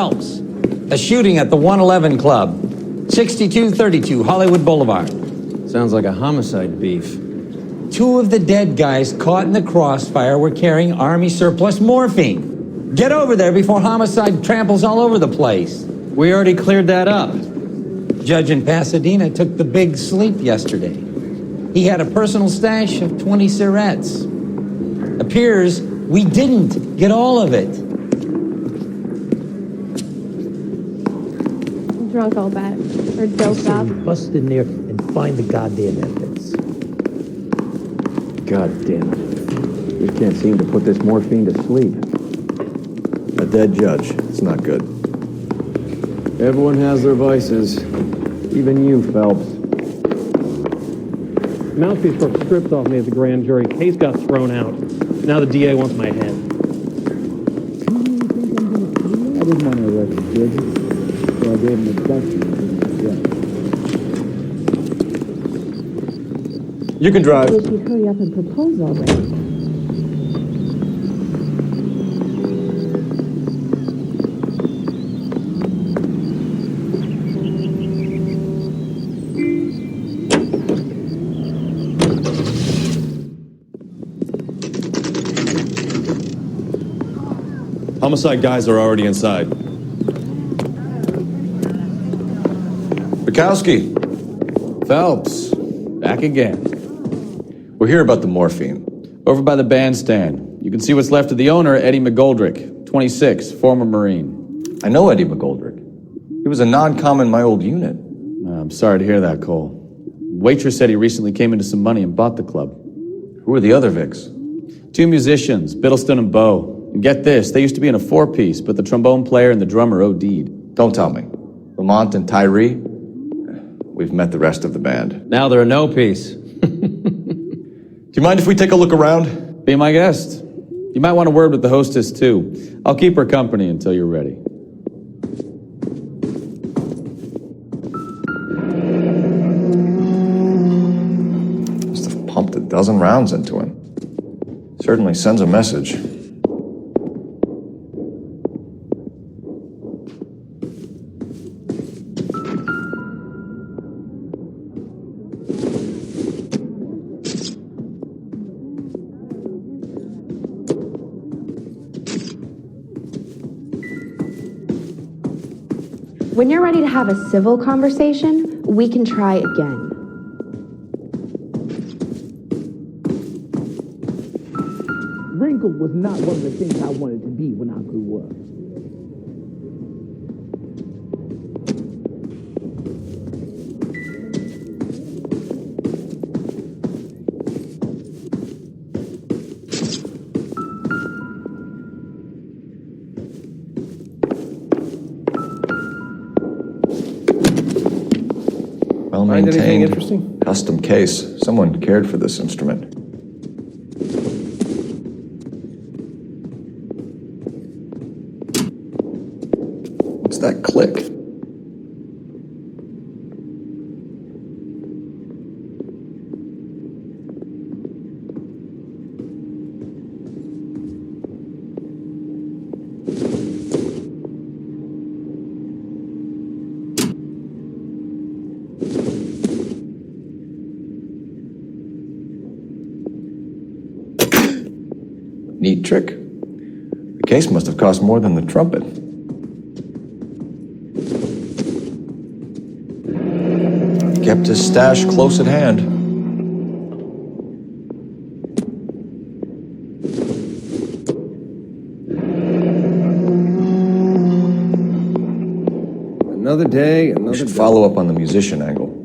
Phelps. A shooting at the 111 Club, 6232 Hollywood Boulevard. Sounds like a homicide beef. 2 of the dead guys caught in the crossfire were carrying Army surplus morphine. Get over there before homicide tramples all over the place. We already cleared that up. Judge in Pasadena took the big sleep yesterday. He had a personal stash of 20 cigarettes. Appears we didn't get all of it. Drunk all bad. Or doped up. Bust in there and find the goddamn evidence. God damn it. We can't seem to put this morphine to sleep. A dead judge. It's not good. Everyone has their vices. Even you, Phelps. Mouthpiece broke stripped off me at the grand jury. Case got thrown out. Now the DA wants my head. I didn't want to arrest the judge, so I gave him a duck. You can drive. Wish he'd hurry up and propose already. Homicide guys are already inside. Bukowski. Phelps, back again. We're here about the morphine. Over by the bandstand. You can see what's left of the owner, Eddie McGoldrick, 26, former Marine. I know Eddie McGoldrick. He was a non-com in my old unit. I'm sorry to hear that, Cole. Waitress said he recently came into some money and bought the club. Who are the other Vics? 2 musicians, Biddleston and Bo. And get this, they used to be in a 4-piece, but the trombone player and the drummer OD'd. Don't tell me. Lamont and Tyree? We've met the rest of the band. Now they're a no-piece. Do you mind if we take a look around? Be my guest. You might want a word with the hostess, too. I'll keep her company until you're ready. Must have pumped a dozen rounds into him. Certainly sends a message. When you're ready to have a civil conversation, we can try again. Wrinkled was not one of the things I wanted to be when I grew up. Find anything interesting? Custom case. Someone cared for this instrument. What's that click? Neat trick. The case must have cost more than the trumpet. Kept his stash close at hand. Another day, another We should day. follow up on the musician angle.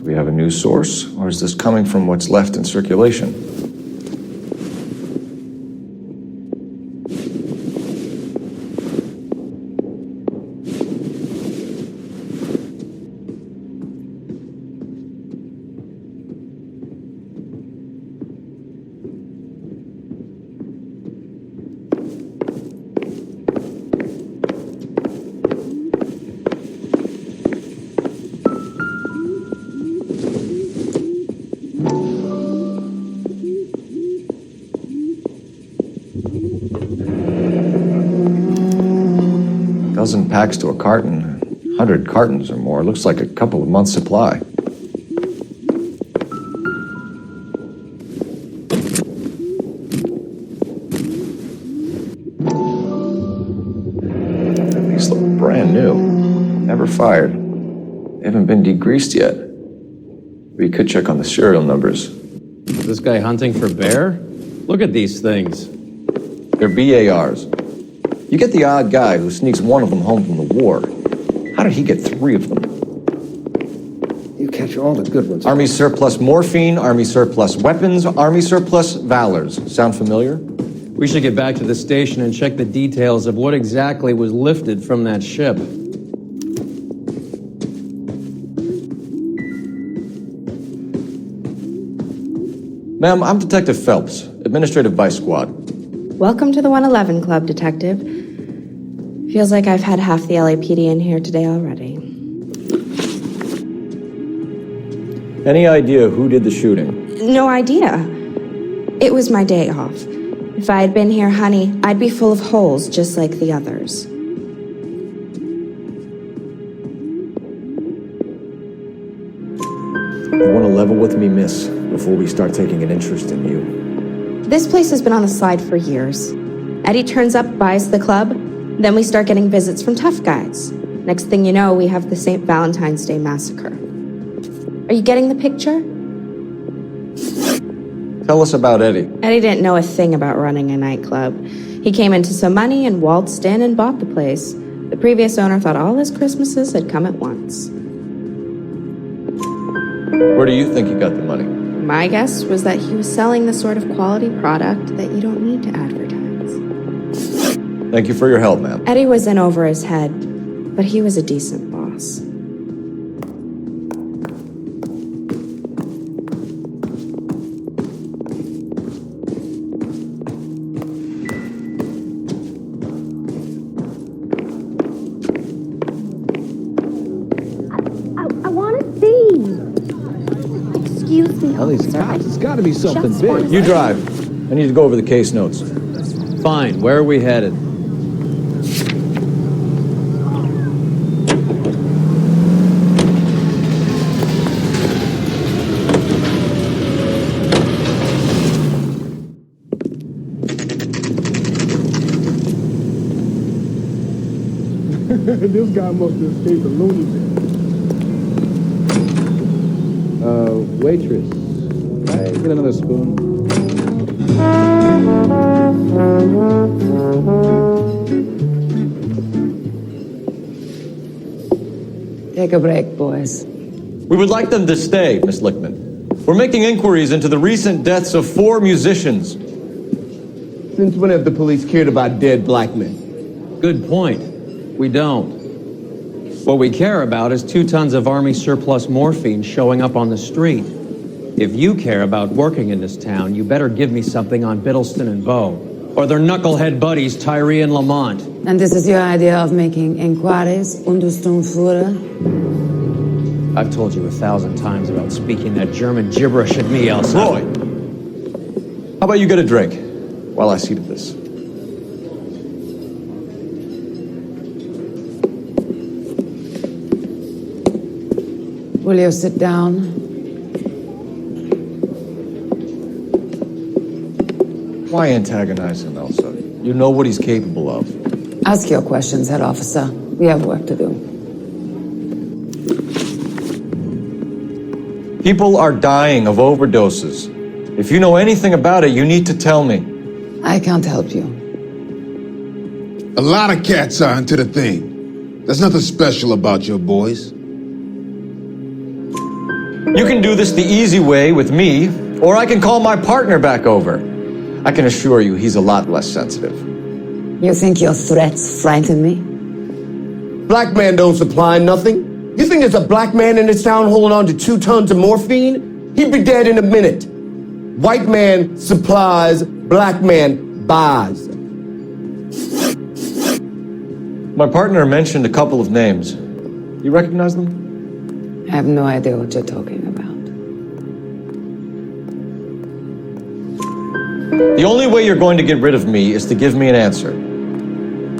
we have a news source, or is this coming from what's left in circulation? Dozen packs to a carton, 100 cartons or more. Looks like a couple of months' supply. These look brand new. Never fired. They haven't been degreased yet. We could check on the serial numbers. Is this guy hunting for bear? Look at these things. They're BARs. You get the odd guy who sneaks one of them home from the war. How did he get 3 of them? You catch all the good ones. Army surplus morphine, Army surplus weapons, Army surplus valors. Sound familiar? We should get back to the station and check the details of what exactly was lifted from that ship. Ma'am, I'm Detective Phelps, Administrative Vice Squad. Welcome to the 111 Club, Detective. Feels like I've had half the LAPD in here today already. Any idea who did the shooting? No idea. It was my day off. If I had been here, honey, I'd be full of holes just like the others. You want to level with me, miss, before we start taking an interest in you? This place has been on the slide for years. Eddie turns up, buys the club, then we start getting visits from tough guys. Next thing you know, we have the St. Valentine's Day massacre. Are you getting the picture? Tell us about Eddie. Eddie didn't know a thing about running a nightclub. He came into some money and waltzed in and bought the place. The previous owner thought all his Christmases had come at once. Where do you think he got the money? My guess was that he was selling the sort of quality product that you don't need to advertise. Thank you for your help, ma'am. Eddie was in over his head, but he was a decent boss. I want to see. Excuse me. All these cops, it's got to be something big. You drive. I need to go over the case notes. Fine, where are we headed? This guy must have escaped a loony bin. Waitress. Hey, get another spoon. Take a break, boys. We would like them to stay, Miss Lichtman. We're making inquiries into the recent deaths of 4 musicians. Since when have the police cared about dead black men? Good point. We don't. What we care about is 2 tons of Army surplus morphine showing up on the street. If you care about working in this town, you better give me something on Biddleston and Bow, or their knucklehead buddies Tyree and Lamont. And this is your idea of making inquiries, Untersturmführer? I've told you 1,000 times about speaking that German gibberish at me, Elsa. Roy, how about you get a drink while I see to this? Will you sit down? Why antagonize him, Elsa? You know what he's capable of. Ask your questions, head officer. We have work to do. People are dying of overdoses. If you know anything about it, you need to tell me. I can't help you. A lot of cats are into the thing. There's nothing special about your boys. You can do this the easy way with me, or I can call my partner back over. I can assure you he's a lot less sensitive. You think your threats frighten me? Black man don't supply nothing. You think there's a black man in this town holding on to 2 tons of morphine? He'd be dead in a minute. White man supplies, black man buys. My partner mentioned a couple of names. You recognize them? I have no idea what you're talking about. The only way you're going to get rid of me is to give me an answer.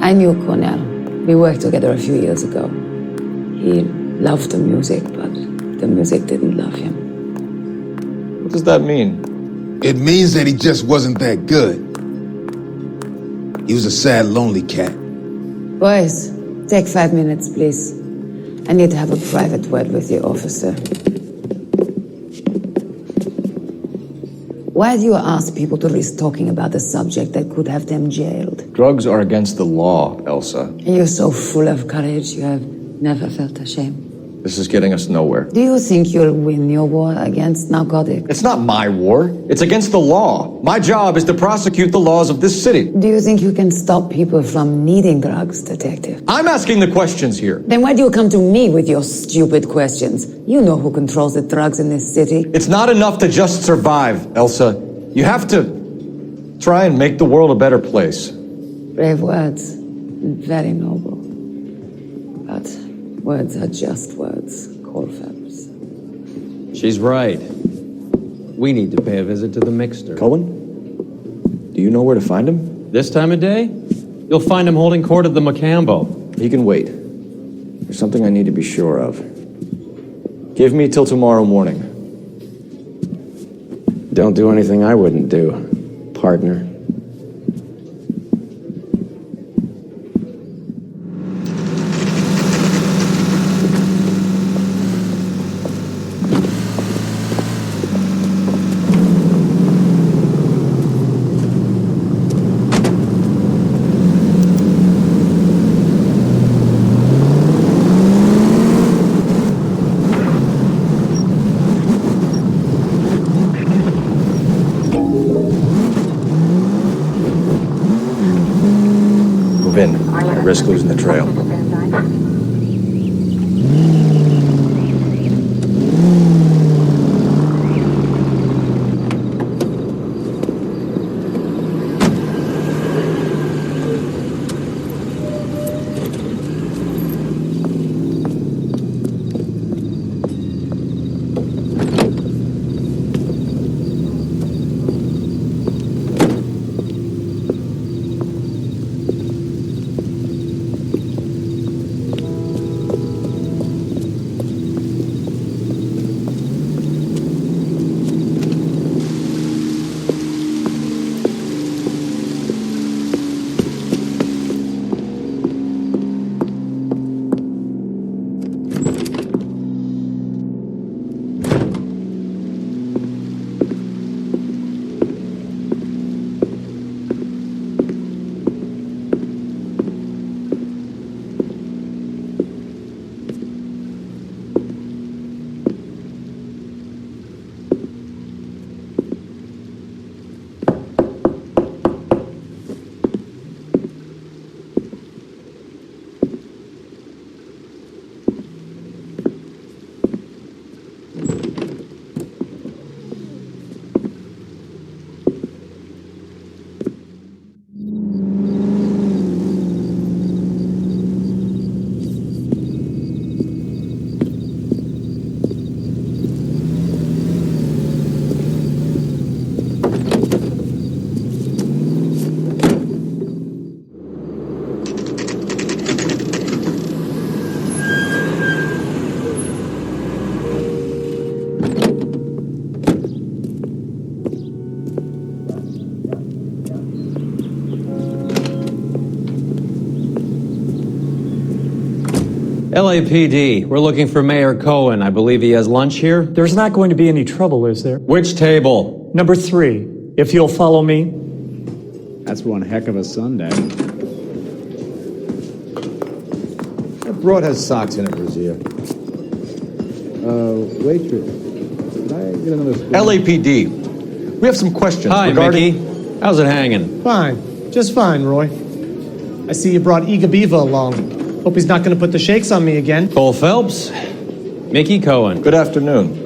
I knew Cornell. We worked together a few years ago. He loved the music, but the music didn't love him. What does that mean? It means that he just wasn't that good. He was a sad, lonely cat. Boys, take 5 minutes, please. I need to have a private word with you, officer. Why do you ask people to risk talking about a subject that could have them jailed? Drugs are against the law, Elsa. You're so full of courage, you have never felt ashamed. This is getting us nowhere. Do you think you'll win your war against narcotics? It's not my war. It's against the law. My job is to prosecute the laws of this city. Do you think you can stop people from needing drugs, detective? I'm asking the questions here. Then why do you come to me with your stupid questions? You know who controls the drugs in this city. It's not enough to just survive, Elsa. You have to try and make the world a better place. Brave words. Very noble. But words are just words. Call Phelps. She's right. We need to pay a visit to the mixer. Cohen? Do you know where to find him? This time of day? You'll find him holding court at the Macambo. He can wait. There's something I need to be sure of. Give me till tomorrow morning. Don't do anything I wouldn't do, partner. Risk losing the trail. LAPD, we're looking for Mayor Cohen. I believe he has lunch here. There's not going to be any trouble, is there? Which table? Number 3, if you'll follow me. That's one heck of a Sunday. That broad has socks in it, Brazier. Waitress, LAPD. We have some questions Hi, regarding... Mickey. How's it hanging? Fine. Just fine, Roy. I see you brought Eager Beaver along. Hope he's not going to put the shakes on me again. Cole Phelps. Mickey Cohen. Good afternoon.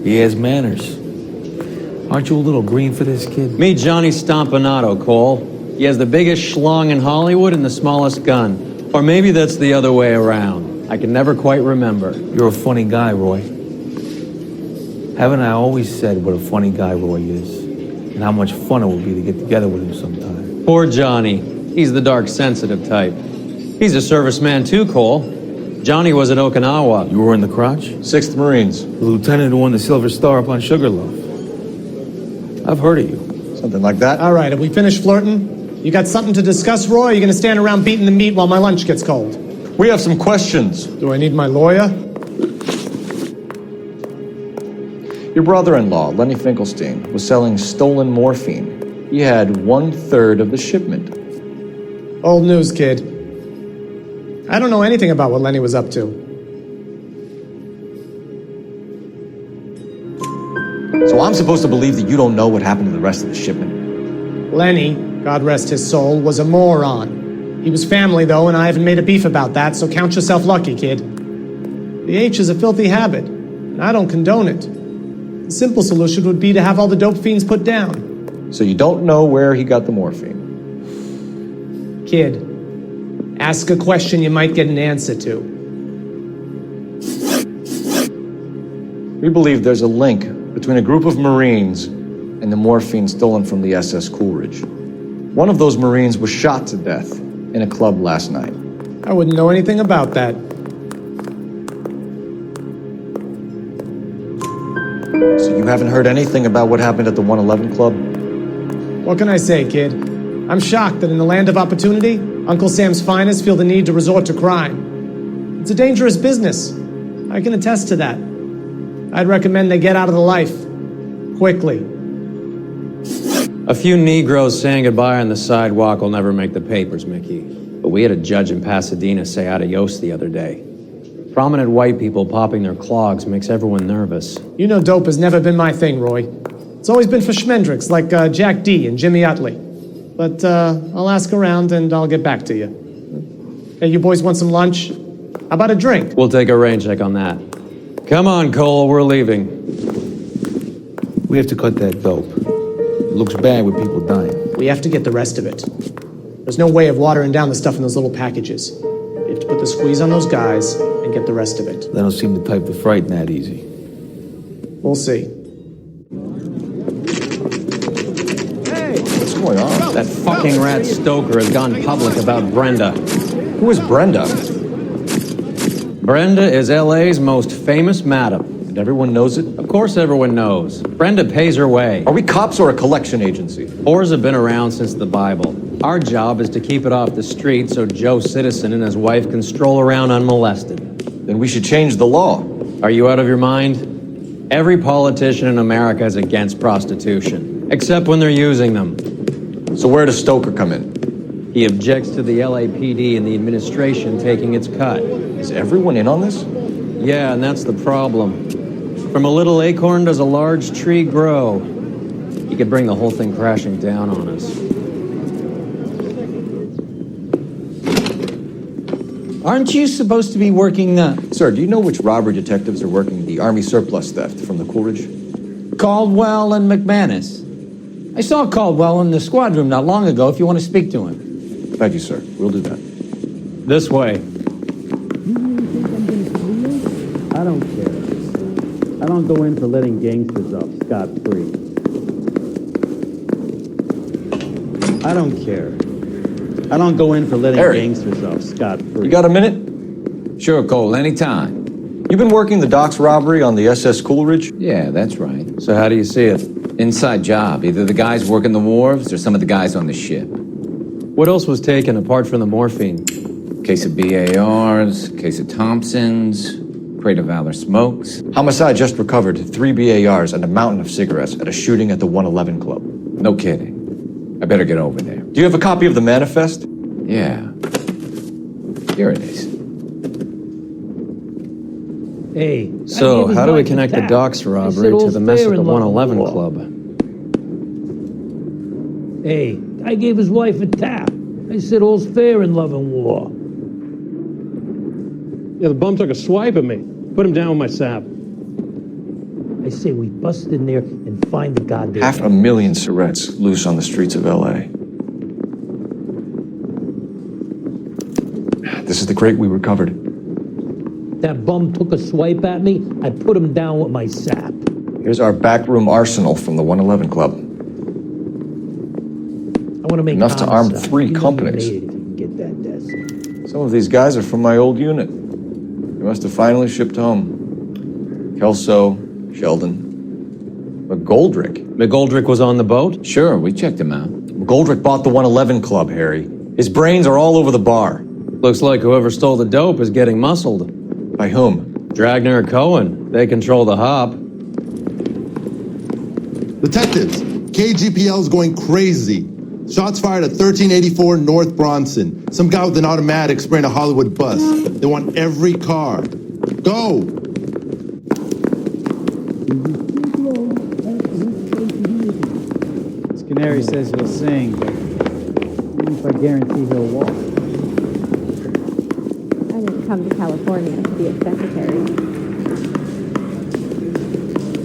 He has manners. Aren't you a little green for this kid? Meet Johnny Stompanato, Cole. He has the biggest schlong in Hollywood and the smallest gun. Or maybe that's the other way around. I can never quite remember. You're a funny guy, Roy. Haven't I always said what a funny guy Roy is? And how much fun it would be to get together with him sometime. Poor Johnny. He's the dark, sensitive type. He's a serviceman too, Cole. Johnny was at Okinawa. You were in the crotch? 6th Marines. The lieutenant who won the Silver Star up on Sugarloaf. I've heard of you. Something like that. All right, have we finished flirting? You got something to discuss, Roy? Or are you going to stand around beating the meat while my lunch gets cold? We have some questions. Do I need my lawyer? Your brother-in-law, Lenny Finkelstein, was selling stolen morphine. He had 1/3 of the shipment. Old news, kid. I don't know anything about what Lenny was up to. So I'm supposed to believe that you don't know what happened to the rest of the shipment? Lenny, God rest his soul, was a moron. He was family, though, and I haven't made a beef about that, so count yourself lucky, kid. The H is a filthy habit, and I don't condone it. The simple solution would be to have all the dope fiends put down. So you don't know where he got the morphine? Kid, ask a question you might get an answer to. We believe there's a link between a group of Marines and the morphine stolen from the SS Coolidge. One of those Marines was shot to death in a club last night. I wouldn't know anything about that. So you haven't heard anything about what happened at the 111 Club? What can I say, kid? I'm shocked that in the land of opportunity, Uncle Sam's finest feel the need to resort to crime. It's a dangerous business. I can attest to that. I'd recommend they get out of the life. Quickly. A few Negroes saying goodbye on the sidewalk will never make the papers, Mickey. But we had a judge in Pasadena say adios the other day. Prominent white people popping their clogs makes everyone nervous. You know dope has never been my thing, Roy. It's always been for schmendricks like Jack D. and Jimmy Utley. But I'll ask around and I'll get back to you. Hey, you boys want some lunch? How about a drink? We'll take a rain check on that. Come on, Cole, we're leaving. We have to cut that dope. It looks bad with people dying. We have to get the rest of it. There's no way of watering down the stuff in those little packages. You have to put the squeeze on those guys and get the rest of it. They don't seem the type to frighten that easy. We'll see. What's going on? That fucking rat Stoker has gone public about Brenda. Who is Brenda? Brenda is LA's most famous madam. And everyone knows it? Of course everyone knows. Brenda pays her way. Are we cops or a collection agency? Whores have been around since the Bible. Our job is to keep it off the street so Joe Citizen and his wife can stroll around unmolested. Then we should change the law. Are you out of your mind? Every politician in America is against prostitution, except when they're using them. So where does Stoker come in? He objects to the LAPD and the administration taking its cut. Is everyone in on this? Yeah, and that's the problem. From a little acorn does a large tree grow. He could bring the whole thing crashing down on us. Aren't you supposed to be working Sir, do you know which robbery detectives are working the Army surplus theft from the Coolidge? Caldwell and McManus? I saw Caldwell in the squad room not long ago if you want to speak to him. Thank you, sir. We'll do that. This way. I don't care. I don't go in for letting gangsters off scot-free. I don't care. I don't go in for letting gangsters off scot-free. You got a minute? Sure, Cole, anytime. You've been working the docks robbery on the SS Coolidge? Yeah, that's right. So how do you see it? Inside job. Either the guys working the wharves or some of the guys on the ship. What else was taken apart from the morphine? Case of BARs, case of Thompsons, crate of Valor smokes. Homicide just recovered 3 BARs and a mountain of cigarettes at a shooting at the 111 Club. No kidding. I better get over there. Do you have a copy of the manifest? Yeah. Here it is. Hey. So, how do we connect the docks robbery to the mess at the 111 Club? Hey, I gave his wife a tap. I said all's fair in love and war. Yeah, the bum took a swipe at me. Put him down with my sap. I say we bust in there and find the goddamn... 500,000 cigarettes loose on the streets of L.A. This is the crate we recovered. That bum took a swipe at me. I put him down with my sap. Here's our backroom arsenal from the 111 Club. I want to make enough to arm homicide. 3 You know companies. you made it if you can get that desk. Some of these guys are from my old unit. They must have finally shipped home. Kelso, Sheldon, McGoldrick. McGoldrick was on the boat? Sure, we checked him out. McGoldrick bought the 111 Club, Harry. His brains are all over the bar. Looks like whoever stole the dope is getting muscled. By whom? Dragner or Cohen. They control the hop. Detectives, KGPL's going crazy. Shots fired at 1384 North Bronson. Some guy with an automatic spraying a Hollywood bus. They want every car. Go! This canary says he'll sing, but even if I guarantee he'll walk. I didn't come to California to be a secretary.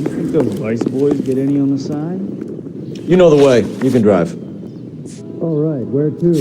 You think those Vice boys get any on the side? You know the way. You can drive. All right, where to?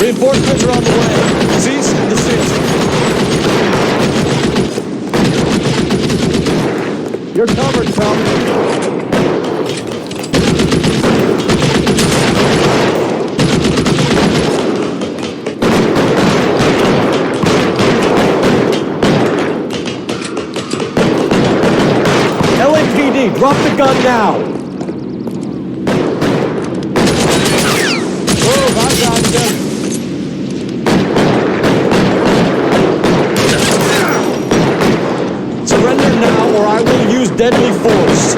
Reinforcements are on the way. Cease and desist. You're covered, Phelps. LAPD, drop the gun now. Move, I got you. Surrender now, or I will use deadly force.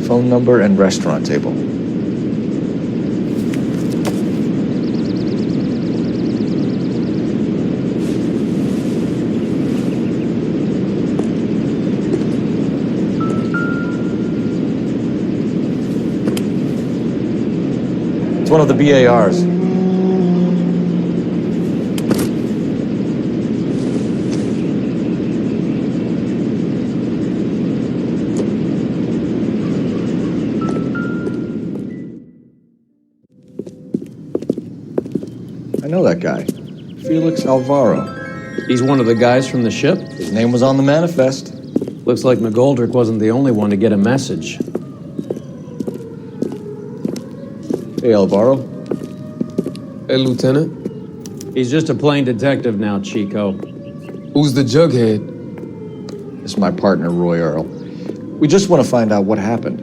Phone number and restaurant table. It's one of the BARs. I know that guy. Felix Alvaro. He's one of the guys from the ship? His name was on the manifest. Looks like McGoldrick wasn't the only one to get a message. Hey, Alvaro. Hey, Lieutenant. He's just a plain detective now, Chico. Who's the jughead? This is my partner, Roy Erl. We just want to find out what happened.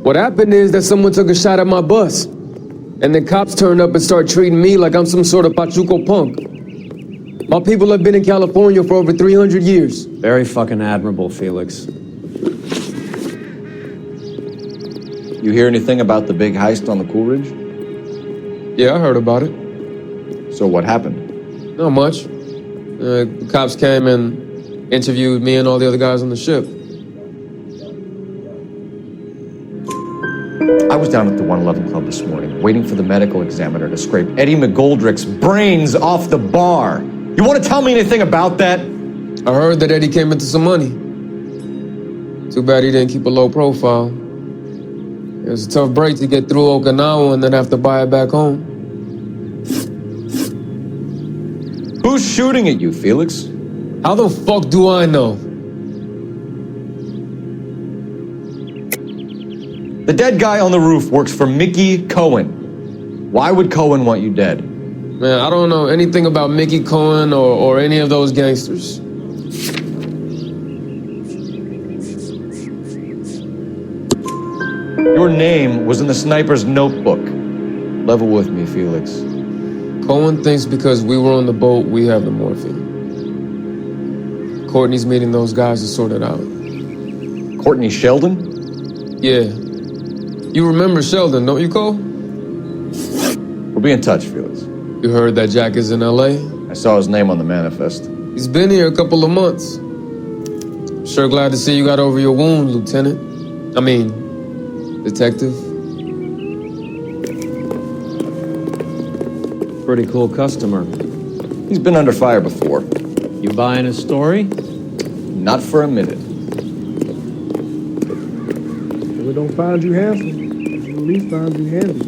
What happened is that someone took a shot at my bus. And then cops turned up and started treating me like I'm some sort of Pachuco punk. My people have been in California for over 300 years. Very fucking admirable, Felix. You hear anything about the big heist on the Coolidge? Yeah, I heard about it. So what happened? Not much. The cops came and interviewed me and all the other guys on the ship. I was down at the 111 Club this morning, waiting for the medical examiner to scrape Eddie McGoldrick's brains off the bar. You want to tell me anything about that? I heard that Eddie came into some money. Too bad he didn't keep a low profile. It was a tough break to get through Okinawa and then have to buy it back home. Who's shooting at you, Felix? How the fuck do I know? The dead guy on the roof works for Mickey Cohen. Why would Cohen want you dead? Man, I don't know anything about Mickey Cohen or any of those gangsters. Your name was in the sniper's notebook. Level with me, Felix. Cohen thinks because we were on the boat, we have the morphine. Courtney's meeting those guys to sort it out. Courtney Sheldon? Yeah. You remember Sheldon, don't you, Cole? We'll be in touch, Felix. You heard that Jack is in L.A.? I saw his name on the manifest. He's been here a couple of months. Sure glad to see you got over your wound, Lieutenant. I mean, Detective. Pretty cool customer. He's been under fire before. You buying his story? Not for a minute. If we don't find you handsome, we'll at least find you handy.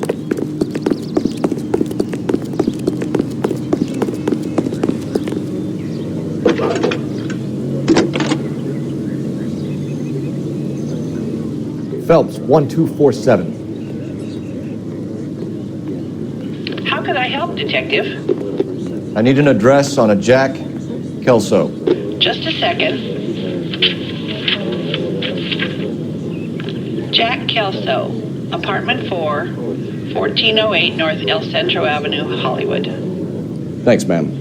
Phelps, 1247. How can I help, Detective? I need an address on a Jack Kelso. Just a second. Jack Kelso, apartment 4, 1408 North El Centro Avenue, Hollywood. Thanks, ma'am.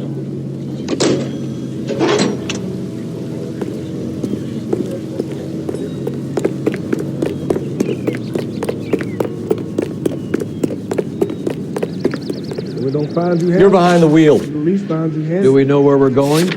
Don't find you You're behind the wheel. At least find you handy. Do we know where we're going?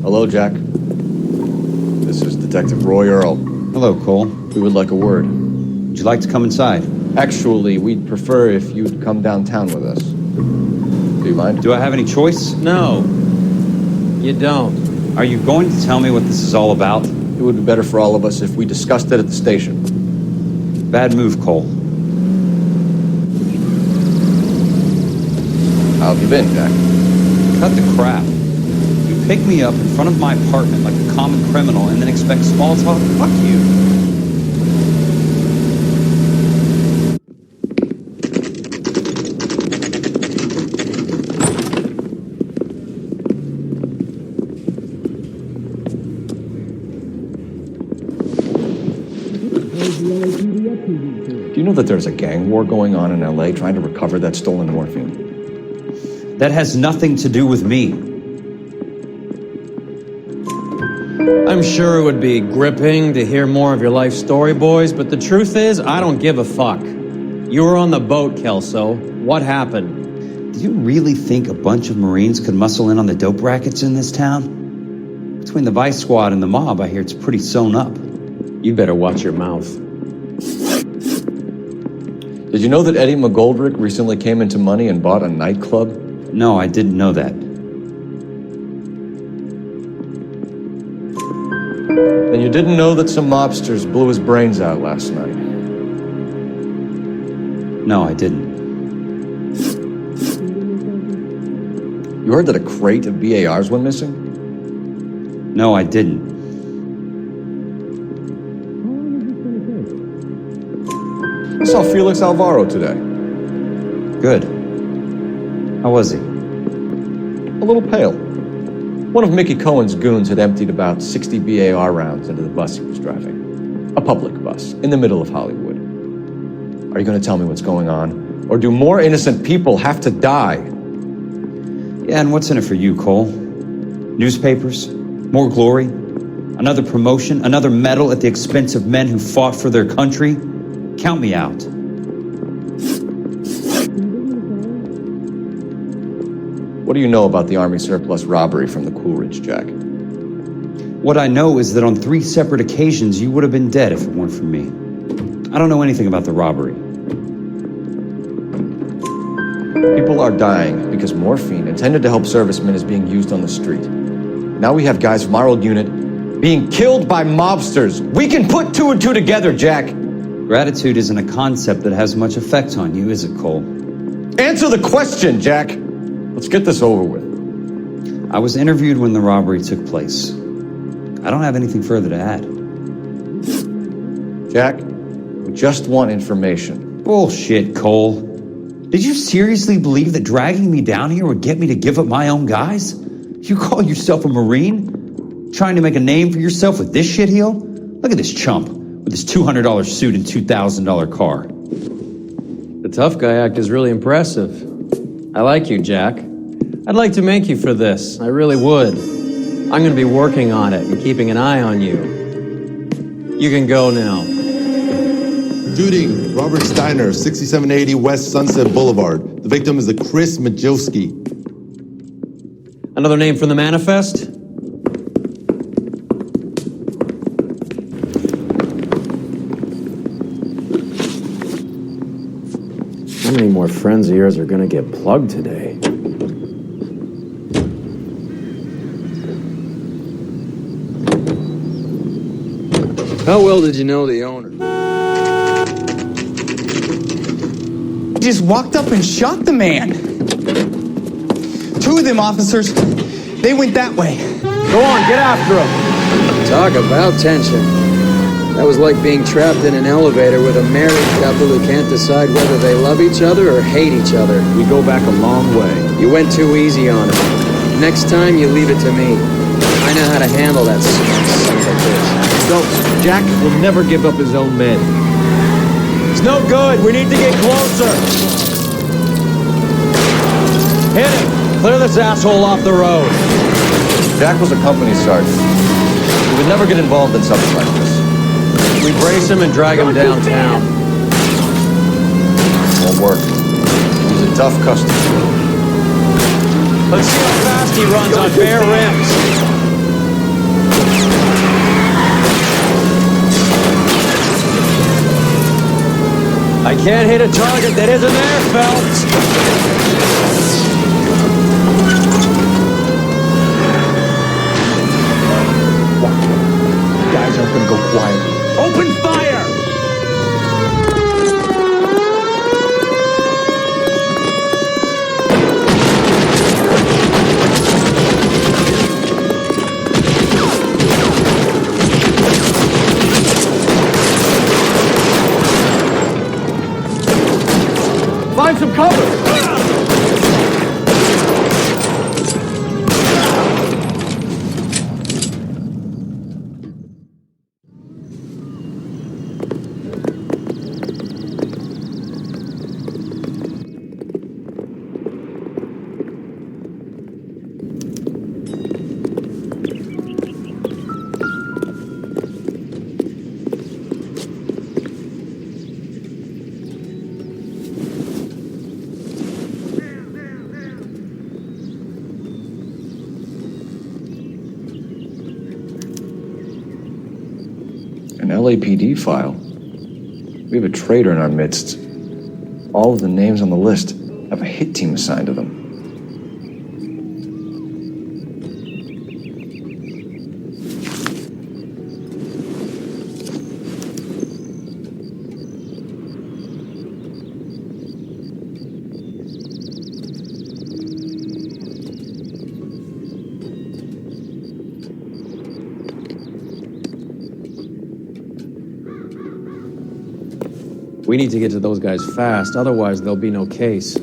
Hello, Jack. This is Detective Roy Erl. Hello, Cole. We would like a word. Would you like to come inside? Actually, we'd prefer if you'd come downtown with us. Do you mind? Do I have any choice? No, you don't. Are you going to tell me what this is all about? It would be better for all of us if we discussed it at the station. Bad move, Cole. How have you been, Jack? Cut the crap. You pick me up in front of my apartment like a common criminal and then expect small talk? Fuck you. Do you know that there's a gang war going on in LA trying to recover that stolen morphine? That has nothing to do with me. I'm sure it would be gripping to hear more of your life story, boys, but the truth is, I don't give a fuck. You were on the boat, Kelso. What happened? Do you really think a bunch of Marines could muscle in on the dope rackets in this town? Between the Vice Squad and the mob, I hear it's pretty sewn up. You better watch your mouth. Did you know that Eddie McGoldrick recently came into money and bought a nightclub? No, I didn't know that. Then you didn't know that some mobsters blew his brains out last night? No, I didn't. You heard that a crate of BARs went missing? No, I didn't. I saw Felix Alvaro today. Good. How was he? A little pale. One of Mickey Cohen's goons had emptied about 60 BAR rounds into the bus he was driving. A public bus, in the middle of Hollywood. Are you going to tell me what's going on? Or do more innocent people have to die? Yeah, and what's in it for you, Cole? Newspapers? More glory? Another promotion? Another medal at the expense of men who fought for their country? Count me out. What do you know about the Army surplus robbery from the Coolidge, Jack? What I know is that on 3 separate occasions you would have been dead if it weren't for me. I don't know anything about the robbery. People are dying because morphine intended to help servicemen is being used on the street. Now we have guys from our old unit being killed by mobsters. We can put 2 and 2 together, Jack. Gratitude isn't a concept that has much effect on you, is it, Cole? Answer the question, Jack. Let's get this over with. I was interviewed when the robbery took place. I don't have anything further to add. Jack, we just want information. Bullshit, Cole. Did you seriously believe that dragging me down here would get me to give up my own guys? You call yourself a Marine? Trying to make a name for yourself with this shitheel? Look at this chump with his $200 suit and $2,000 car. The tough guy act is really impressive. I like you, Jack. I'd like to make you for this. I really would. I'm going to be working on it and keeping an eye on you. You can go now. Shooting, Robert Steiner, 6780 West Sunset Boulevard. The victim is a Chris Majowski. Another name from the manifest? How many more friends of yours are going to get plugged today? How well did you know the owner? Just walked up and shot the man. 2 of them officers, they went that way. Go on, get after him. Talk about tension. That was like being trapped in an elevator with a married couple who can't decide whether they love each other or hate each other. We go back a long way. You went too easy on him. Next time, you leave it to me. I know how to handle that son of a bitch. So, Jack will never give up his own men. It's no good. We need to get closer. Hit him. Clear this asshole off the road. Jack was a company sergeant. He would never get involved in something like this. We brace him and drag him downtown. Won't work. He's a tough customer. Let's see how fast he runs on bare rims. I can't hit a target that isn't there, Phelps. Guys aren't gonna go quiet. Open fire! Find some cover! An LAPD file? We have a traitor in our midst. All of the names on the list have a hit team assigned to them. We need to get to those guys fast, otherwise there'll be no case.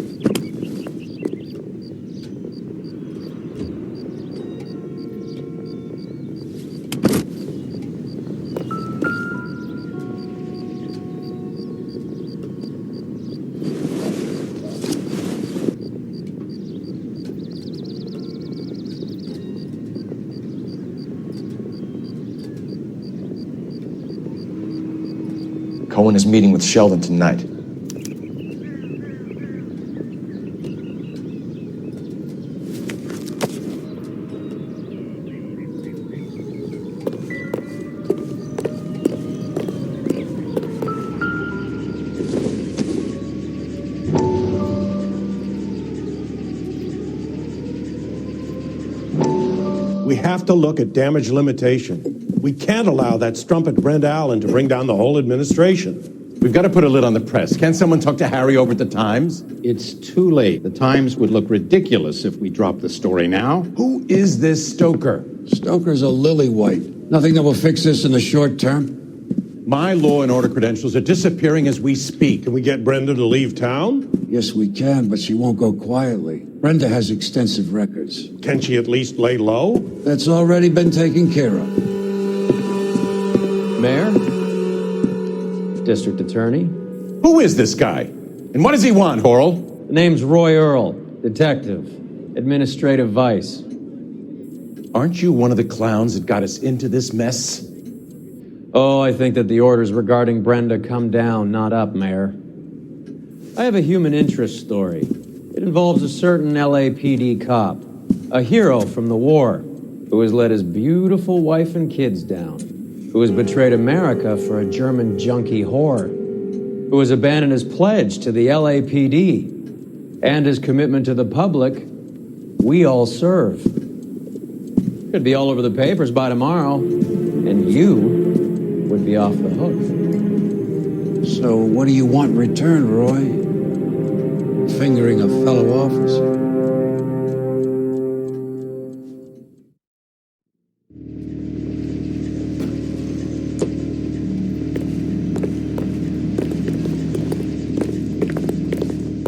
Cohen is meeting with Sheldon tonight. We have to look at damage limitation. We can't allow that strumpet Brent Allen to bring down the whole administration. We've got to put a lid on the press. Can't someone talk to Harry over at the Times? It's too late. The Times would look ridiculous if we dropped the story now. Who is this Stoker? Stoker's a lily-white. Nothing that will fix this in the short term. My law and order credentials are disappearing as we speak. Can we get Brenda to leave town? Yes, we can, but she won't go quietly. Brenda has extensive records. Can she at least lay low? That's already been taken care of. Mayor? District Attorney? Who is this guy? And what does he want, Horrell? The name's Roy Erl, detective, administrative vice. Aren't you one of the clowns that got us into this mess? Oh, I think that the orders regarding Brenda come down, not up, Mayor. I have a human interest story. It involves a certain LAPD cop, a hero from the war, who has let his beautiful wife and kids down, who has betrayed America for a German junkie whore, who has abandoned his pledge to the LAPD and his commitment to the public. We all serve. Could be all over the papers by tomorrow, and you would be off the hook. So what do you want in return, Roy? Fingering a fellow officer.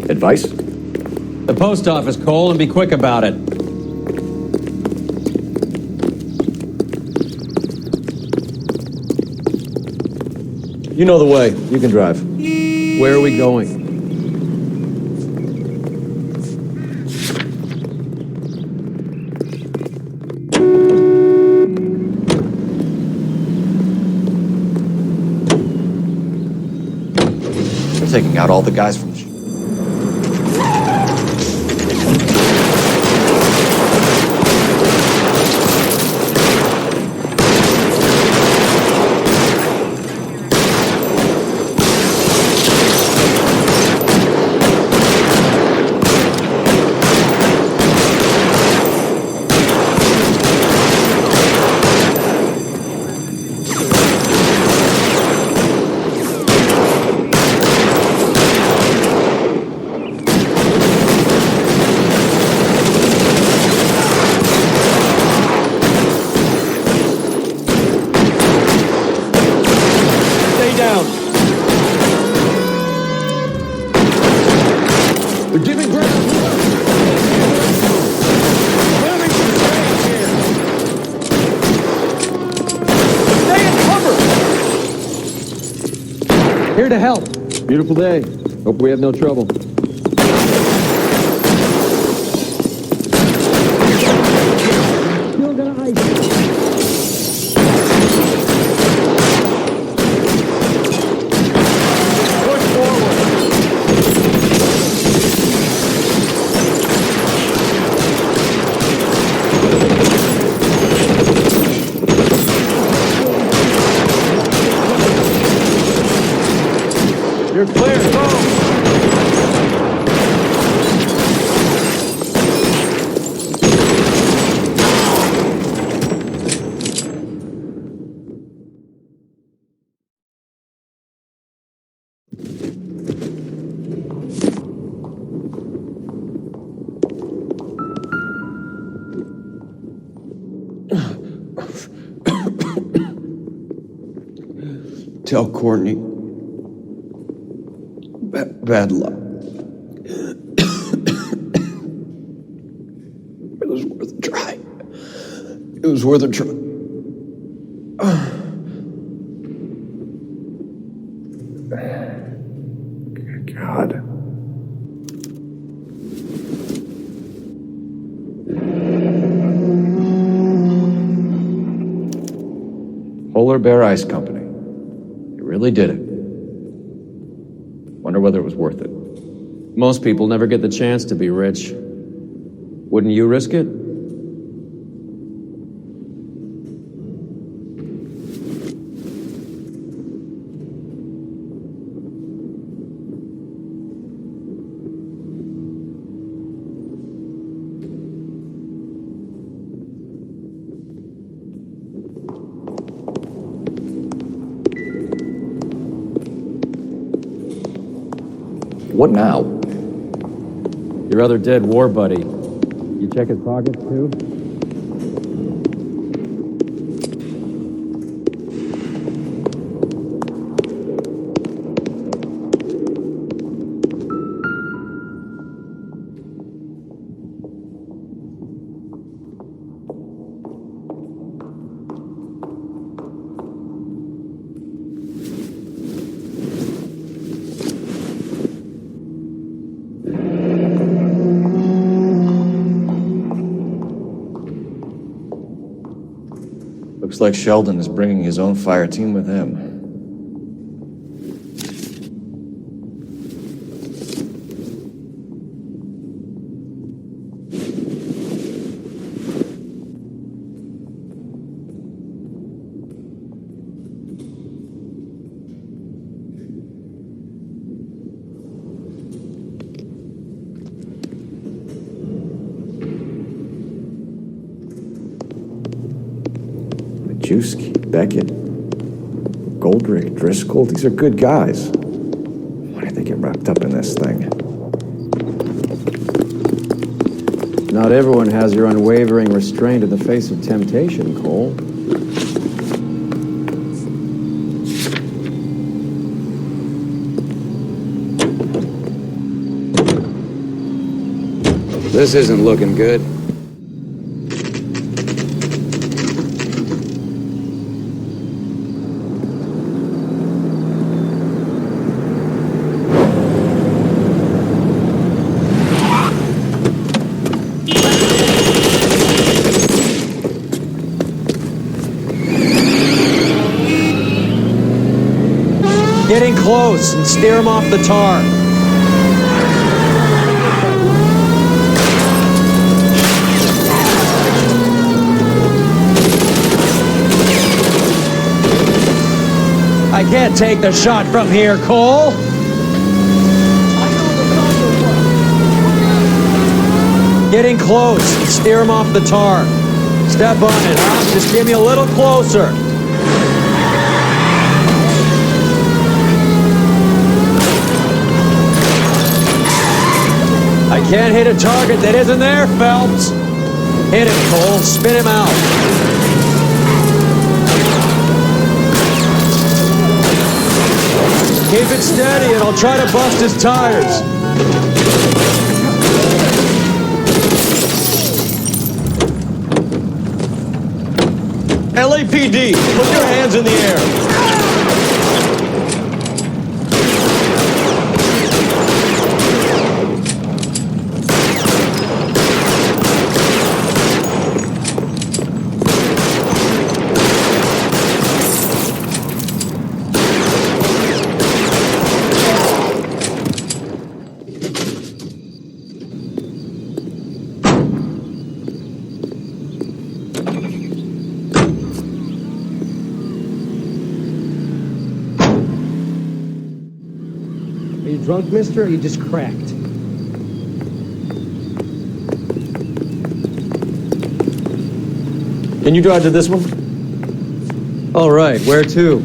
Advice? The post office, Cole, and be quick about it. You know the way. You can drive. Where are we going? They're taking out all the guys from Here to help. Beautiful day. Hope we have no trouble. Still gonna ice. Push forward. You're clear. Go. tell Courtney. Bad luck. It was worth a try. It was worth a try. God. Polar Bear Ice Company. You really did it. Wonder whether it was worth it. Most people never get the chance to be rich. Wouldn't you risk it? What now? Your other dead war buddy. You check his pockets too? Looks like Sheldon is bringing his own fire team with him. Majewski, Beckett, Goldrick, Driscoll, these are good guys. Why did they get wrapped up in this thing? Not everyone has your unwavering restraint in the face of temptation, Cole. This isn't looking good. Getting close and steer him off the tar. I can't take the shot from here, Cole. Getting close and steer him off the tar. Step on it, huh? Just give me a little closer. I can't hit a target that isn't there, Phelps. Hit it, Cole. Spin him out. Keep it steady and I'll try to bust his tires. LAPD, put your hands in the air. Drunk, mister, or you just cracked? Can you drive to this one? All right, where to?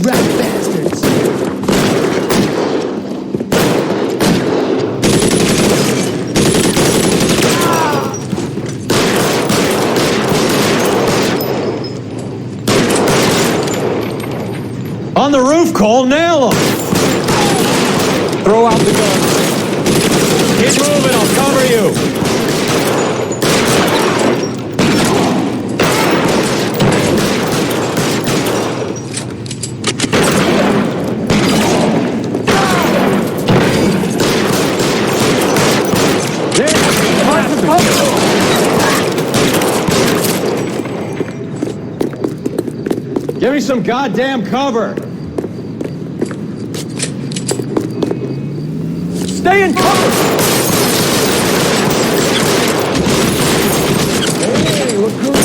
rat bastards! On the roof, Cole, nail him! Throw out the gun. Keep moving, I'll cover you. Give me some goddamn cover! Stay in cover! Hey, look good!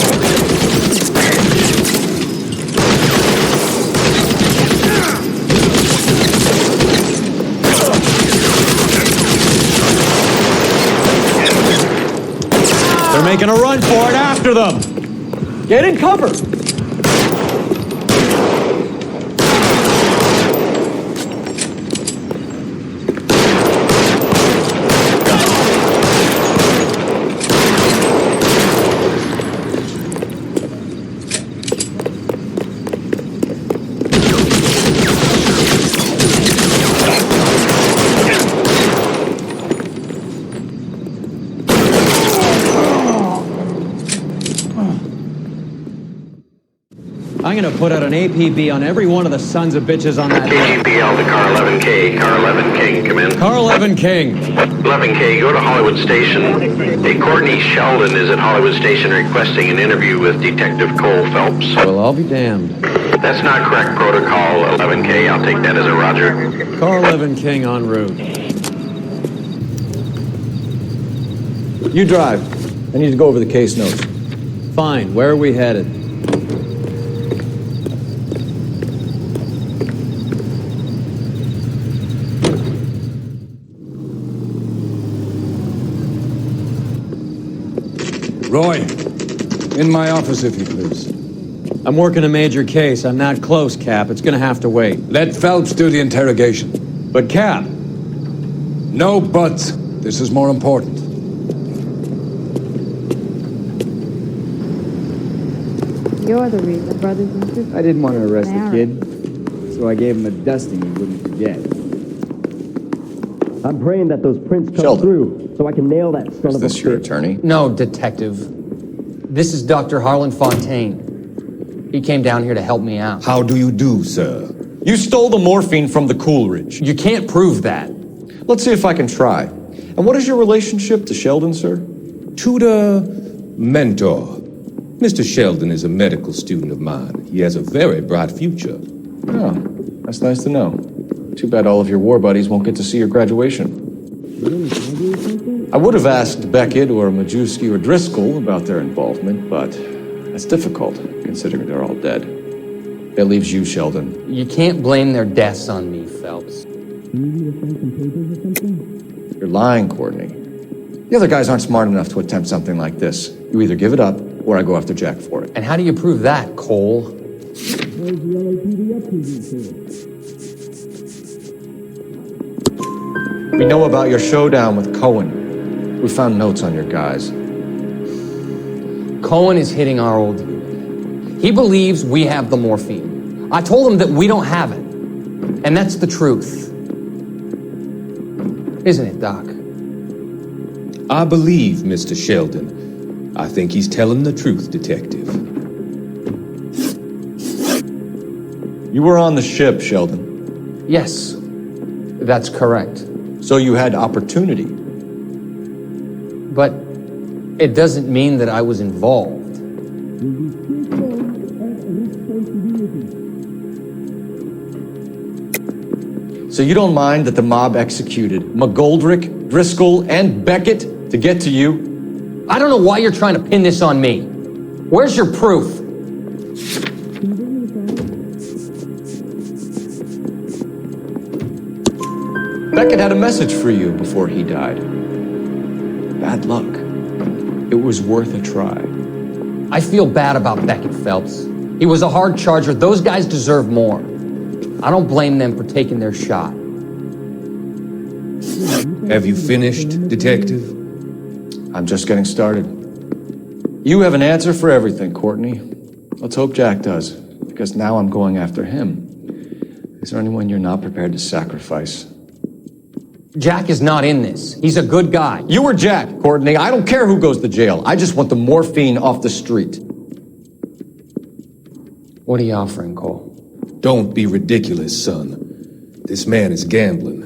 They're making a run for it after them! Get in cover! I'm gonna put out an APB on every one of the sons of bitches on that hill. KGPL to car 11K. Car 11 King, come in. Car 11 King. 11K, go to Hollywood Station. Hey, Courtney Sheldon is at Hollywood Station requesting an interview with Detective Cole Phelps. Well, I'll be damned. That's not correct protocol, 11K. I'll take that as a roger. Car 11 King en route. You drive. I need to go over the case notes. Fine, where are we headed? Roy, in my office, if you please. I'm working a major case. I'm not close, Cap. It's gonna have to wait. Let Phelps do the interrogation. But, Cap... No buts. This is more important. You're the reason, brothers and sisters. I didn't want to arrest the kid, so I gave him a dusting he wouldn't forget. I'm praying that those prints come through, so I can nail that son of a bitch. Is this your attorney? No, detective. This is Dr. Harlan Fontaine. He came down here to help me out. How do you do, sir? You stole the morphine from the Coolidge. You can't prove that. Let's see if I can try. And what is your relationship to Sheldon, sir? Tutor, mentor. Mr. Sheldon is a medical student of mine. He has a very bright future. Oh, that's nice to know. Too bad all of your war buddies won't get to see your graduation. I would have asked Beckett or Majewski or Driscoll about their involvement, but that's difficult, considering they're all dead. That leaves you, Sheldon. You can't blame their deaths on me, Phelps. You're lying, Courtney. The other guys aren't smart enough to attempt something like this. You either give it up, or I go after Jack for it. And how do you prove that, Cole? We know about your showdown with Cohen. We found notes on your guys. Cohen is hitting our old unit. He believes we have the morphine. I told him that we don't have it. And that's the truth. Isn't it, Doc? I believe Mr. Sheldon. I think he's telling the truth, Detective. You were on the ship, Sheldon. Yes, that's correct. So you had opportunity. But it doesn't mean that I was involved. So you don't mind that the mob executed McGoldrick, Driscoll, and Beckett to get to you? I don't know why you're trying to pin this on me. Where's your proof? Beckett had a message for you before he died. Bad luck. It was worth a try. I feel bad about Beckett, Phelps. He was a hard charger. Those guys deserve more. I don't blame them for taking their shot. Have you finished, Detective? I'm just getting started. You have an answer for everything, Courtney. Let's hope Jack does, because now I'm going after him. Is there anyone you're not prepared to sacrifice? Jack is not in this. He's a good guy. You or Jack, Courtney. I don't care who goes to jail. I just want the morphine off the street. What are you offering, Cole? Don't be ridiculous, son. This man is gambling.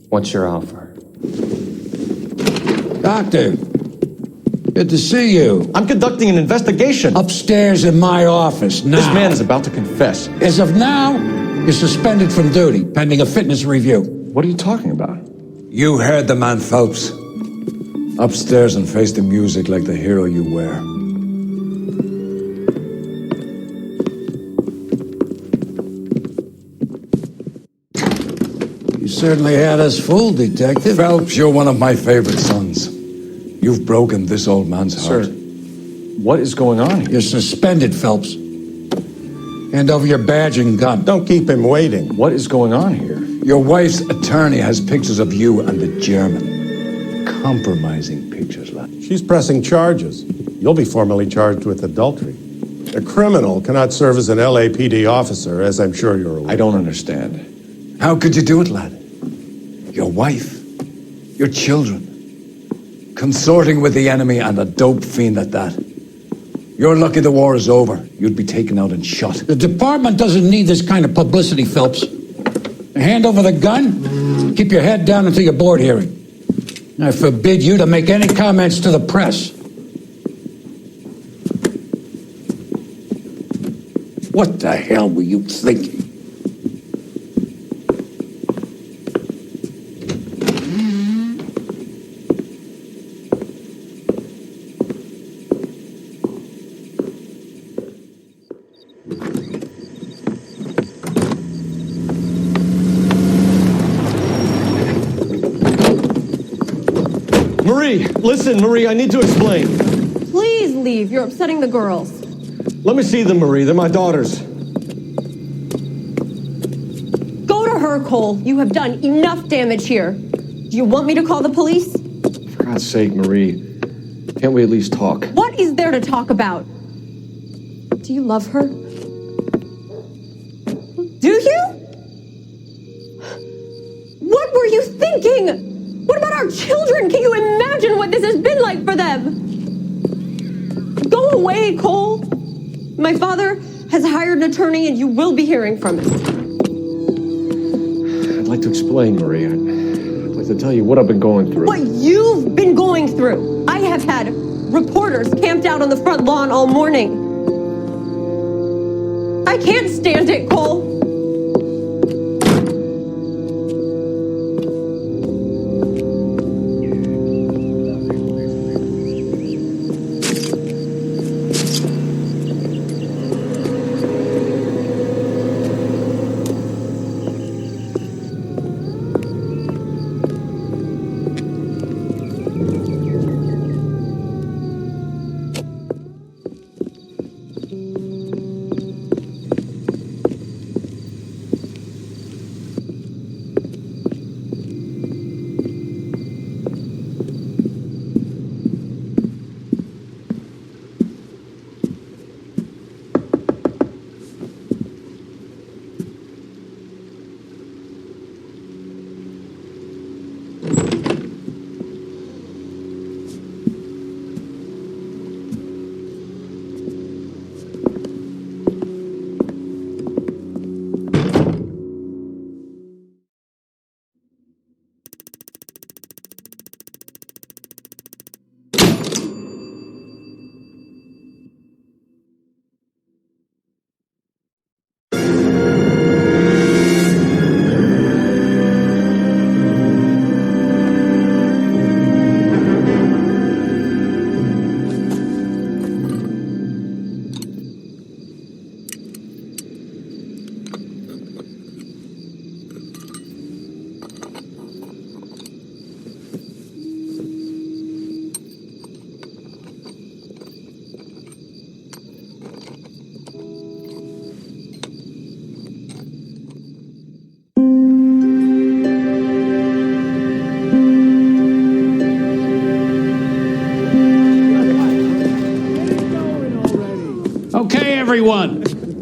What's your offer? Doctor, good to see you. I'm conducting an investigation. Upstairs in my office now. This man is about to confess. As of now, you're suspended from duty, pending a fitness review. What are you talking about? You heard the man, Phelps. Upstairs and face the music like the hero you were. You certainly had us fooled, Detective. Phelps, you're one of my favorite sons. You've broken this old man's heart. Sir, what is going on here? You're suspended, Phelps. Hand over your badge and gun. Don't keep him waiting. What is going on here? Your wife's attorney has pictures of you and the German. Compromising pictures, lad. She's pressing charges. You'll be formally charged with adultery. A criminal cannot serve as an LAPD officer, as I'm sure you're aware. I don't understand. How could you do it, lad? Your wife, your children, consorting with the enemy and a dope fiend at that. You're lucky the war is over. You'd be taken out and shot. The department doesn't need this kind of publicity, Phelps. Hand over the gun, keep your head down until your board hearing. I forbid you to make any comments to the press. What the hell were you thinking? Marie, listen, Marie, I need to explain. Please leave. You're upsetting the girls. Let me see them, Marie. They're my daughters. Go to her, Cole. You have done enough damage here. Do you want me to call the police? For God's sake, Marie, can't we at least talk? What is there to talk about? Do you love her? Do you? What were you thinking? What about our children? Can you imagine what this has been like for them? Go away, Cole. My father has hired an attorney and you will be hearing from him. I'd like to explain, Marie. I'd like to tell you what I've been going through. What you've been going through. I have had reporters camped out on the front lawn all morning. I can't stand it, Cole.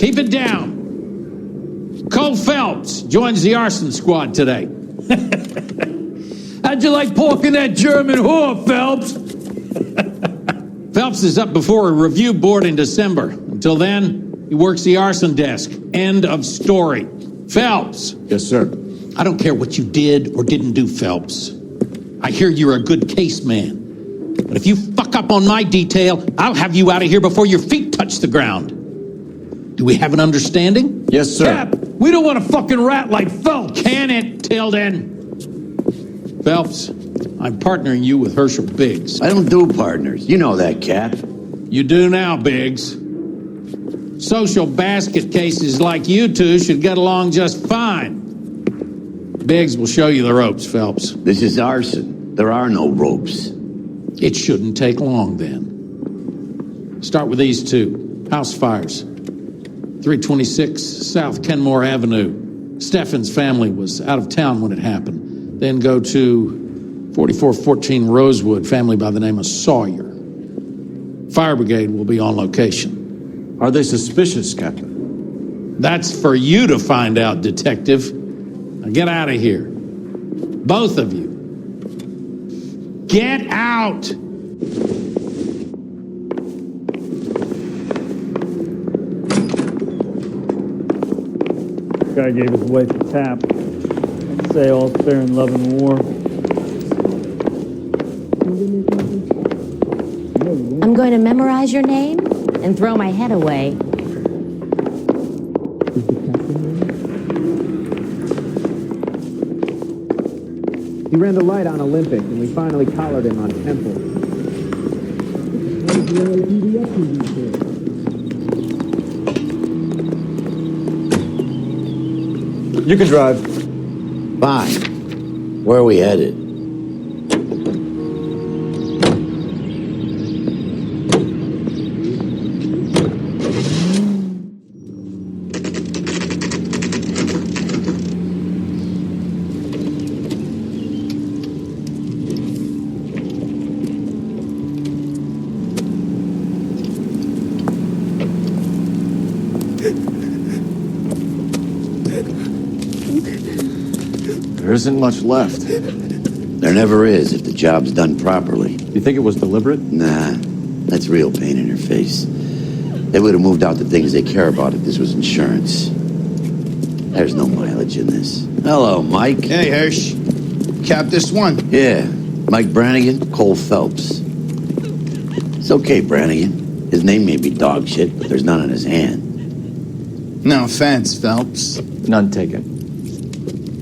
Keep it down. Cole Phelps joins the arson squad today. How'd you like porking that German whore, Phelps? Phelps is up before a review board in December. Until then, he works the arson desk. End of story. Phelps. Yes, sir. I don't care what you did or didn't do, Phelps. I hear you're a good case man. But if you fuck up on my detail, I'll have you out of here before your feet touch the ground. Do we have an understanding? Yes, sir. Cap, we don't want a fucking rat like Phelps. Can it, Tilden? Phelps, I'm partnering you with Herschel Biggs. I don't do partners. You know that, Cap. You do now, Biggs. Social basket cases like you two should get along just fine. Biggs will show you the ropes, Phelps. This is arson. There are no ropes. It shouldn't take long, then. Start with these two. House fires. 326 South Kenmore Avenue. Steffen's family was out of town when it happened. Then go to 4414 Rosewood, family by the name of Sawyer. Fire brigade will be on location. Are they suspicious, Captain? That's for you to find out, Detective. Now get out of here. Both of you. Get out! Guy gave his wife a tap. I'd say all's fair in love and war. I'm going to memorize your name and throw my head away. He ran the light on Olympic, and we finally collared him on Temple. You can drive. Fine. Where are we headed? There isn't much left. There never is if the job's done properly. You think it was deliberate? Nah, that's real pain in her face. They would have moved out the things they care about if this was insurance. There's no mileage in this. Hello, Mike. Hey, Hirsch. Cap this one? Yeah, Mike Brannigan, Cole Phelps. It's okay, Brannigan. His name may be dog shit, but there's none in his hand. No offense, Phelps. None taken.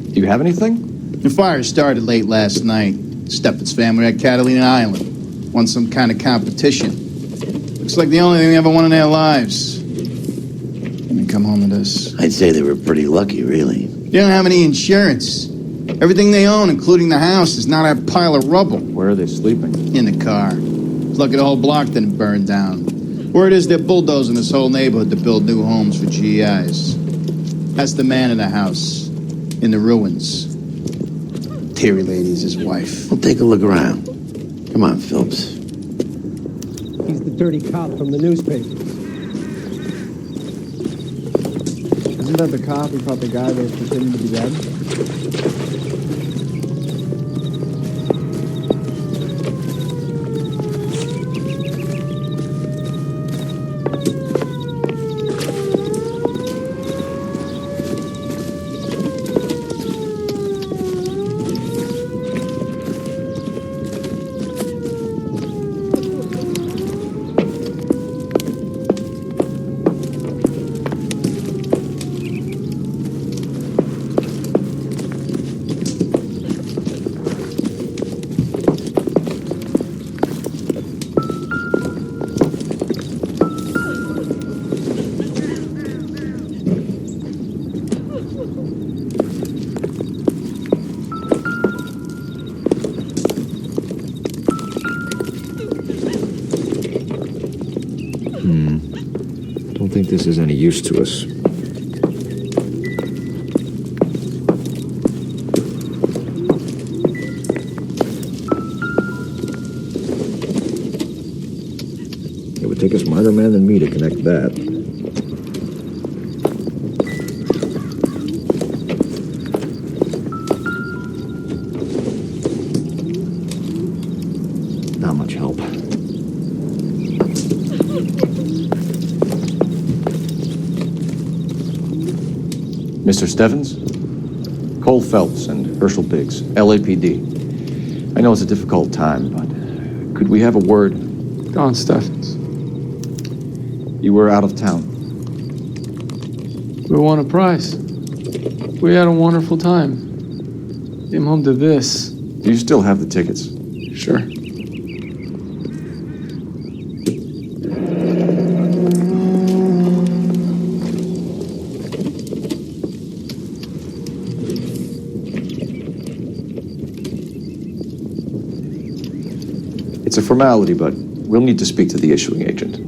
Do you have anything? The fire started late last night. Steffen's family at Catalina Island. Won some kind of competition. Looks like the only thing they ever won in their lives. And they come home to this. I'd say they were pretty lucky, really. They don't have any insurance. Everything they own, including the house, is not a pile of rubble. Where are they sleeping? In the car. It's lucky the whole block didn't burn down. Word is they're bulldozing this whole neighborhood to build new homes for GIs. That's the man in the house. In the ruins. Terry lady's his wife. We'll take a look around. Come on, Phelps. He's the dirty cop from the newspapers. Isn't that the cop who caught the guy that was pretending to be dead? Don't think this is any use to us. It would take a smarter man than me to connect that. help. Mr. Stevens? Cole Phelps and Herschel Biggs, LAPD. I know it's a difficult time, but could we have a word? Don Stevens. You were out of town. We won a prize. We had a wonderful time. Came home to this. Do you still have the tickets? Sure. It's a formality, but we'll need to speak to the issuing agent.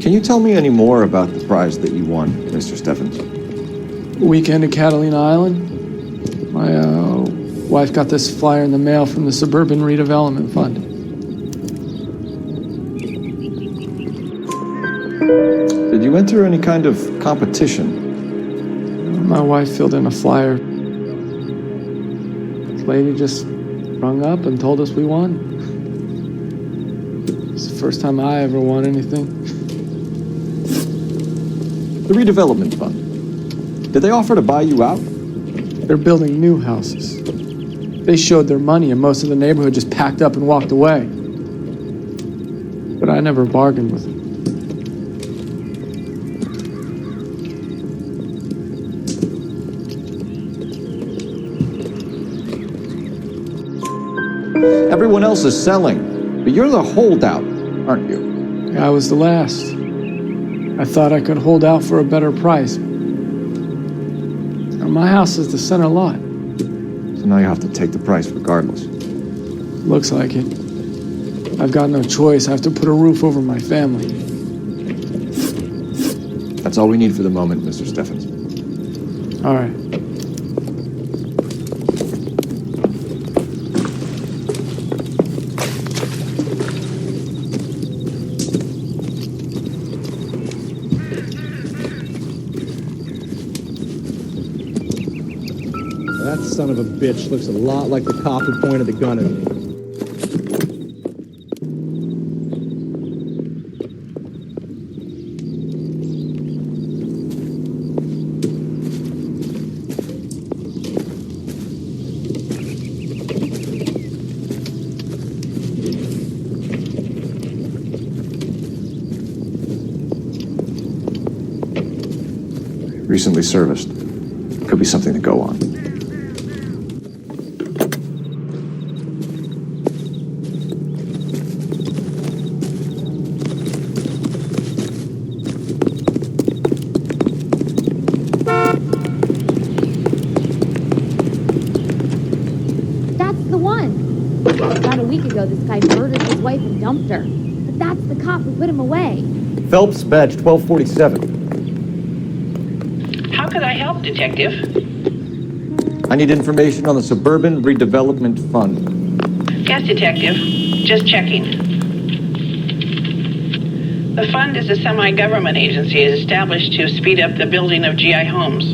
Can you tell me any more about the prize that you won, Mr. Stevens? Weekend at Catalina Island. My wife got this flyer in the mail from the Suburban Redevelopment Fund. Did you enter any kind of competition? My wife filled in a flyer. This lady just rung up and told us we won. It's the first time I ever won anything. The redevelopment fund. Did they offer to buy you out? They're building new houses. They showed their money and most of the neighborhood just packed up and walked away. But I never bargained with them. Everyone else is selling, but you're the holdout, aren't you? I was the last. I thought I could hold out for a better price. Now, my house is the center lot. So now you have to take the price regardless. Looks like it. I've got no choice. I have to put a roof over my family. That's all we need for the moment, Mr. Stevens. All right. That son of a bitch looks a lot like the cop who pointed the gun at me. Recently serviced. Could be something to go on. This guy murdered his wife and dumped her. But that's the cop who put him away. Phelps, badge 1247. How could I help, Detective? I need information on the Suburban Redevelopment Fund. Yes, Detective. Just checking. The fund is a semi-government agency established to speed up the building of GI homes.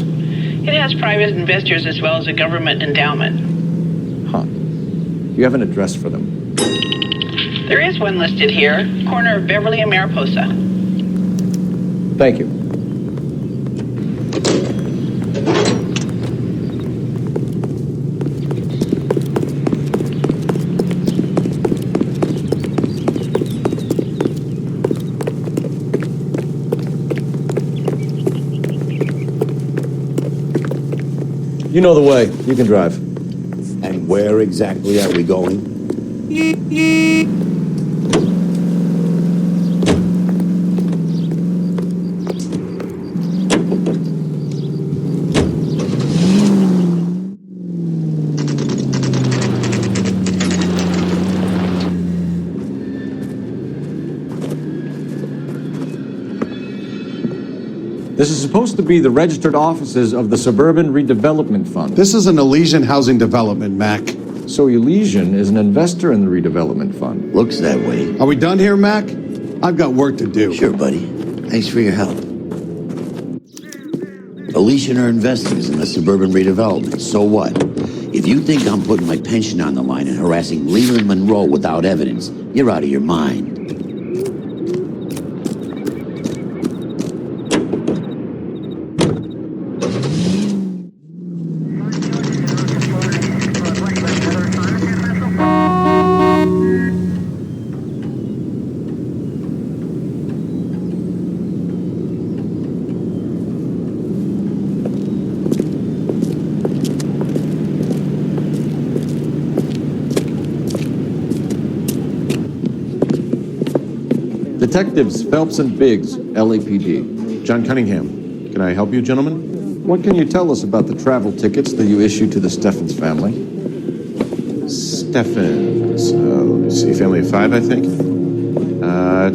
It has private investors as well as a government endowment. Huh. You have an address for them? There is one listed here, corner of Beverly and Mariposa. Thank you. You know the way. You can drive. And where exactly are we going? This is supposed to be the registered offices of the Suburban Redevelopment Fund. This is an Elysian housing development, Mac. So Elysian is an investor in the redevelopment fund. Looks that way. Are we done here, Mac? I've got work to do. Sure, buddy. Thanks for your help. Alicia and her investors in the suburban redevelopment. So what? If you think I'm putting my pension on the line and harassing Leland Monroe without evidence, you're out of your mind. Detectives Phelps and Biggs, LAPD. John Cunningham. Can I help you, gentlemen? What can you tell us about the travel tickets that you issued to the Steffens family? Steffens. Let me see. Family of 5, I think.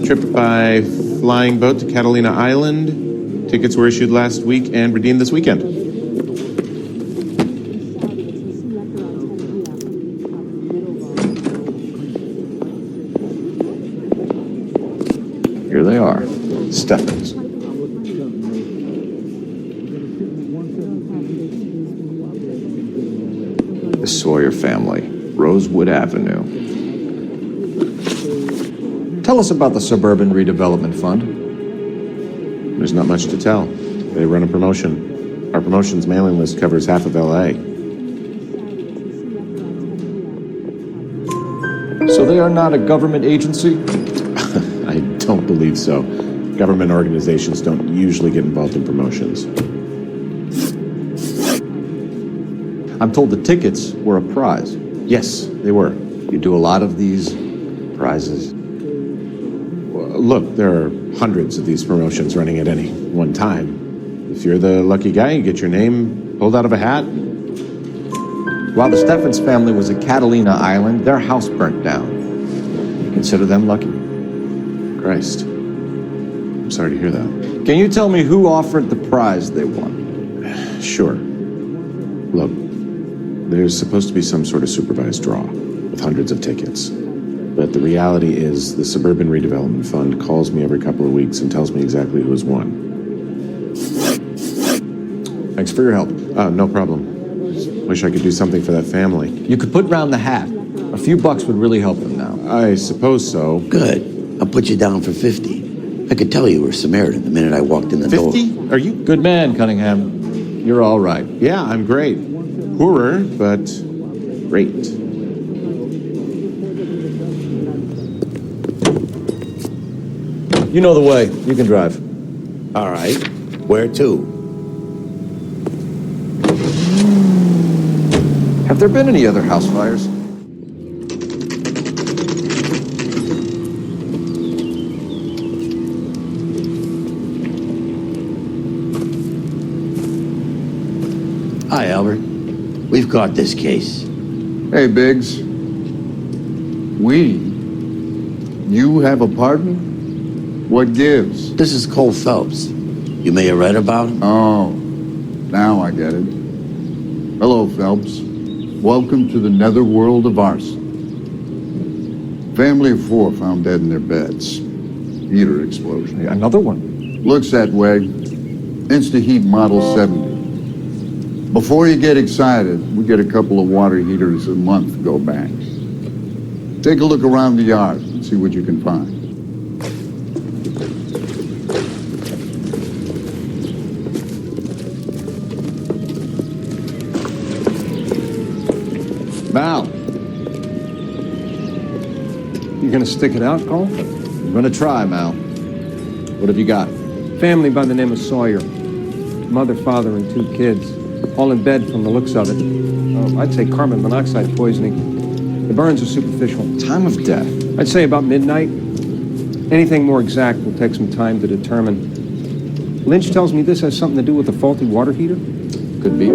Trip by flying boat to Catalina Island. Tickets were issued last week and redeemed this weekend. Here they are. Steffens. The Sawyer family, Rosewood Avenue. Tell us about the Suburban Redevelopment Fund. There's not much to tell. They run a promotion. Our promotion's mailing list covers half of LA. So they are not a government agency? I don't believe so. Government organizations don't usually get involved in promotions. I'm told the tickets were a prize. Yes, they were. You do a lot of these prizes? Well, look, there are hundreds of these promotions running at any one time. If you're the lucky guy, you get your name pulled out of a hat. While the Steffens family was at Catalina Island, their house burnt down. You consider them lucky? Christ. I'm sorry to hear that. Can you tell me who offered the prize they won? Sure. Look, there's supposed to be some sort of supervised draw with hundreds of tickets. But the reality is the Suburban Redevelopment Fund calls me every couple of weeks and tells me exactly who has won. Thanks for your help. No problem. Wish I could do something for that family. You could put round the hat. A few bucks would really help them now. I suppose so. Good. I'll put you down for 50. I could tell you were Samaritan the minute I walked in the door. 50? Are you? Good man, Cunningham. You're all right. Yeah, I'm great. Poorer, but great. You know the way. You can drive. All right. Where to? Have there been any other house fires? Hi, Albert. We've got this case. Hey, Biggs. You have a partner? What gives? This is Cole Phelps. You may have read about him. Oh, now I get it. Hello, Phelps. Welcome to the netherworld of arson. Family of 4 found dead in their beds. Heater explosion. Another one? Looks that way. Insta-Heat Model 70. Before you get excited, we get a couple of water heaters a month go back. Take a look around the yard and see what you can find. Mal. You gonna stick it out, Cole? I'm gonna try, Mal. What have you got? Family by the name of Sawyer. Mother, father, and 2 kids. All in bed from the looks of it. I'd say carbon monoxide poisoning. The burns are superficial. Time of death? I'd say about midnight. Anything more exact will take some time to determine. Lynch tells me this has something to do with the faulty water heater? Could be.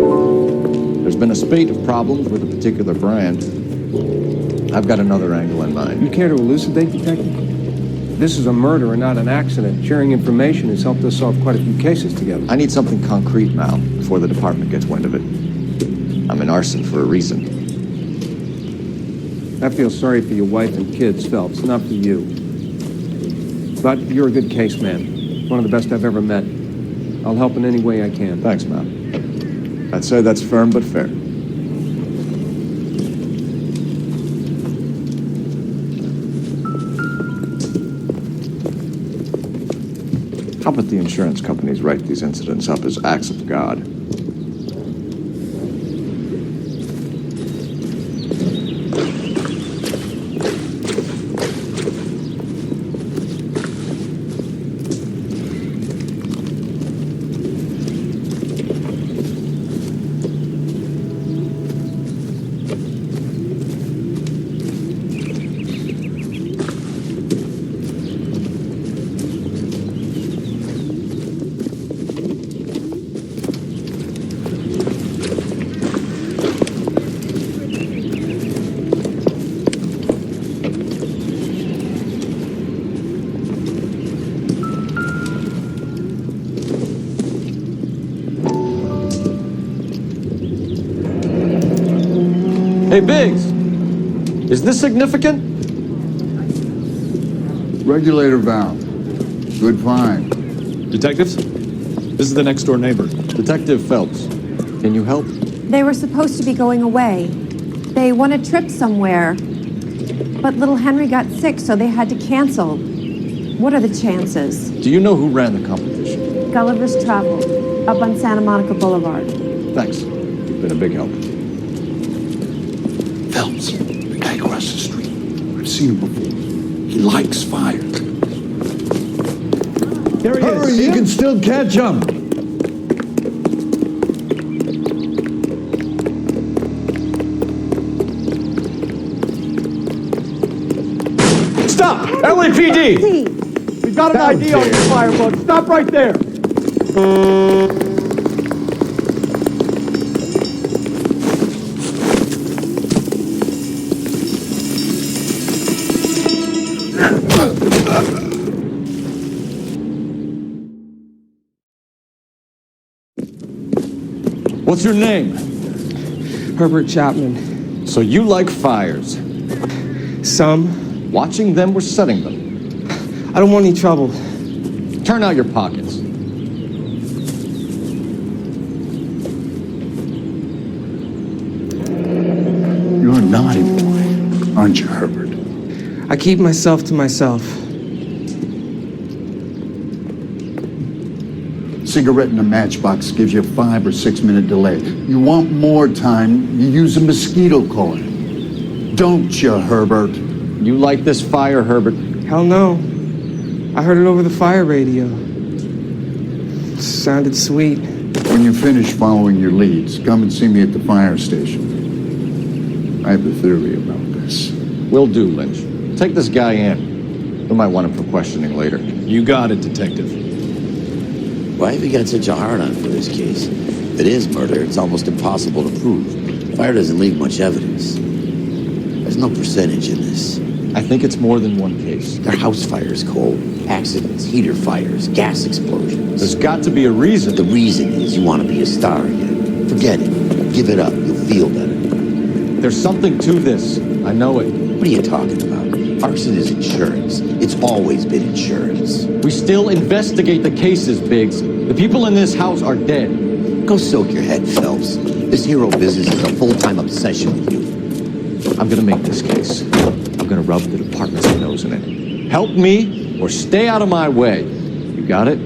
There's been a spate of problems with a particular brand. I've got another angle in mind. You care to elucidate, Detective? This is a murder and not an accident. Sharing information has helped us solve quite a few cases together. I need something concrete, Mal, before the department gets wind of it. I'm in arson for a reason. I feel sorry for your wife and kids, Phelps, not for you. But you're a good case man. One of the best I've ever met. I'll help in any way I can. Thanks, man. I'd say that's firm but fair. How about the insurance companies write these incidents up as acts of God? Hey, Biggs, is this significant? Regulator valve. Good find. Detectives? This is the next door neighbor. Detective Phelps. Can you help? They were supposed to be going away. They won a trip somewhere. But little Henry got sick, so they had to cancel. What are the chances? Do you know who ran the competition? Gulliver's Travel, up on Santa Monica Boulevard. Thanks. You've been a big help. Phelps, the guy across the street. I've seen him before. He likes fire. There he is. You can still catch him. Stop! LAPD! We've got an ID on your fireboat. Stop right there! What's your name? Herbert Chapman. So you like fires? Some. Watching them or setting them? I don't want any trouble. Turn out your pockets. You're a naughty boy, aren't you, Herbert? I keep myself to myself. Cigarette in a matchbox gives you a 5 or 6 minute delay. You want more time, you use a mosquito coil. Don't you, Herbert? You like this fire, Herbert? Hell no. I heard it over the fire radio. Sounded sweet. When you finish following your leads, come and see me at the fire station. I have a theory about this. Will do, Lynch. Take this guy in. We might want him for questioning later. You got it, Detective. Why have you got such a hard-on for this case? If it is murder, it's almost impossible to prove. Fire doesn't leave much evidence. There's no percentage in this. I think it's more than one case. There are house fires, Cole. Accidents, heater fires, gas explosions. There's got to be a reason. The reason is you want to be a star again. Forget it. Give it up. You'll feel better. There's something to this. I know it. What are you talking about? Arson is insurance. It's always been insurance. We still investigate the cases, Biggs. The people in this house are dead. Go soak your head, Phelps. This hero business is a full-time obsession with you. I'm gonna make this case. I'm gonna rub the department's nose in it. Help me or stay out of my way. You got it?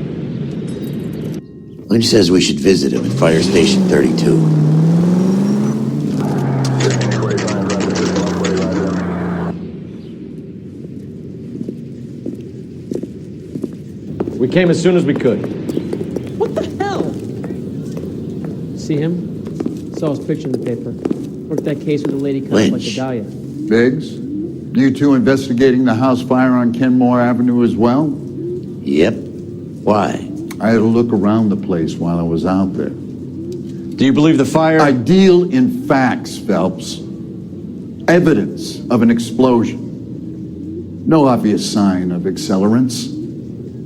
Lynch says we should visit him at Fire Station 32. We came as soon as we could. What the hell? See him? Saw his picture in the paper. Worked that case with a lady cut up like the Dahlia. Biggs, you two investigating the house fire on Kenmore Avenue as well? Yep. Why? I had a look around the place while I was out there. Do you believe the fire? I deal in facts, Phelps. Evidence of an explosion. No obvious sign of accelerants.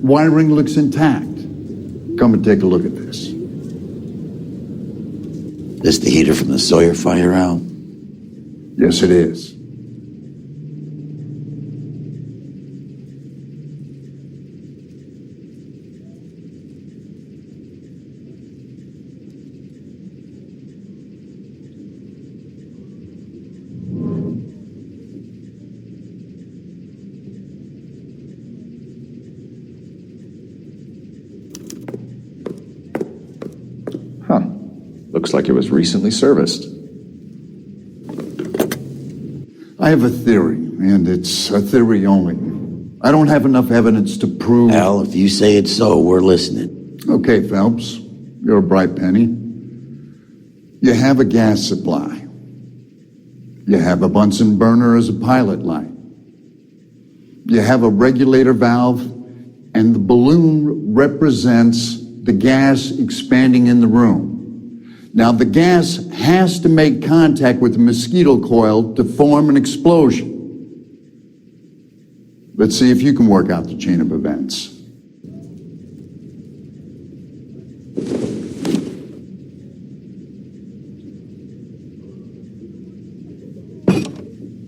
Wiring looks intact. Come and take a look at this. This the heater from the Sawyer fire, Al? Yes, it is. Looks like it was recently serviced. I have a theory, and it's a theory only. I don't have enough evidence to prove... Al, if you say it's so, we're listening. Okay, Phelps. You're a bright penny. You have a gas supply. You have a Bunsen burner as a pilot light. You have a regulator valve, and the balloon represents the gas expanding in the room. Now, the gas has to make contact with the mosquito coil to form an explosion. Let's see if you can work out the chain of events.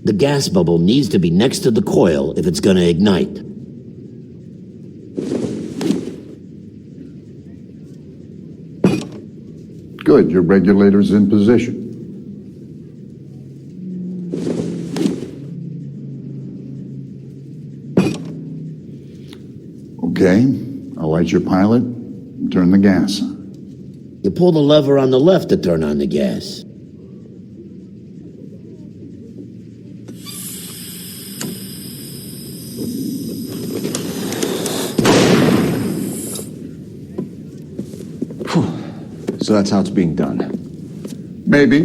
The gas bubble needs to be next to the coil if it's going to ignite. Good, your regulator's in position. Okay, I'll light your pilot and turn the gas on. You pull the lever on the left to turn on the gas. So that's how it's being done. Maybe.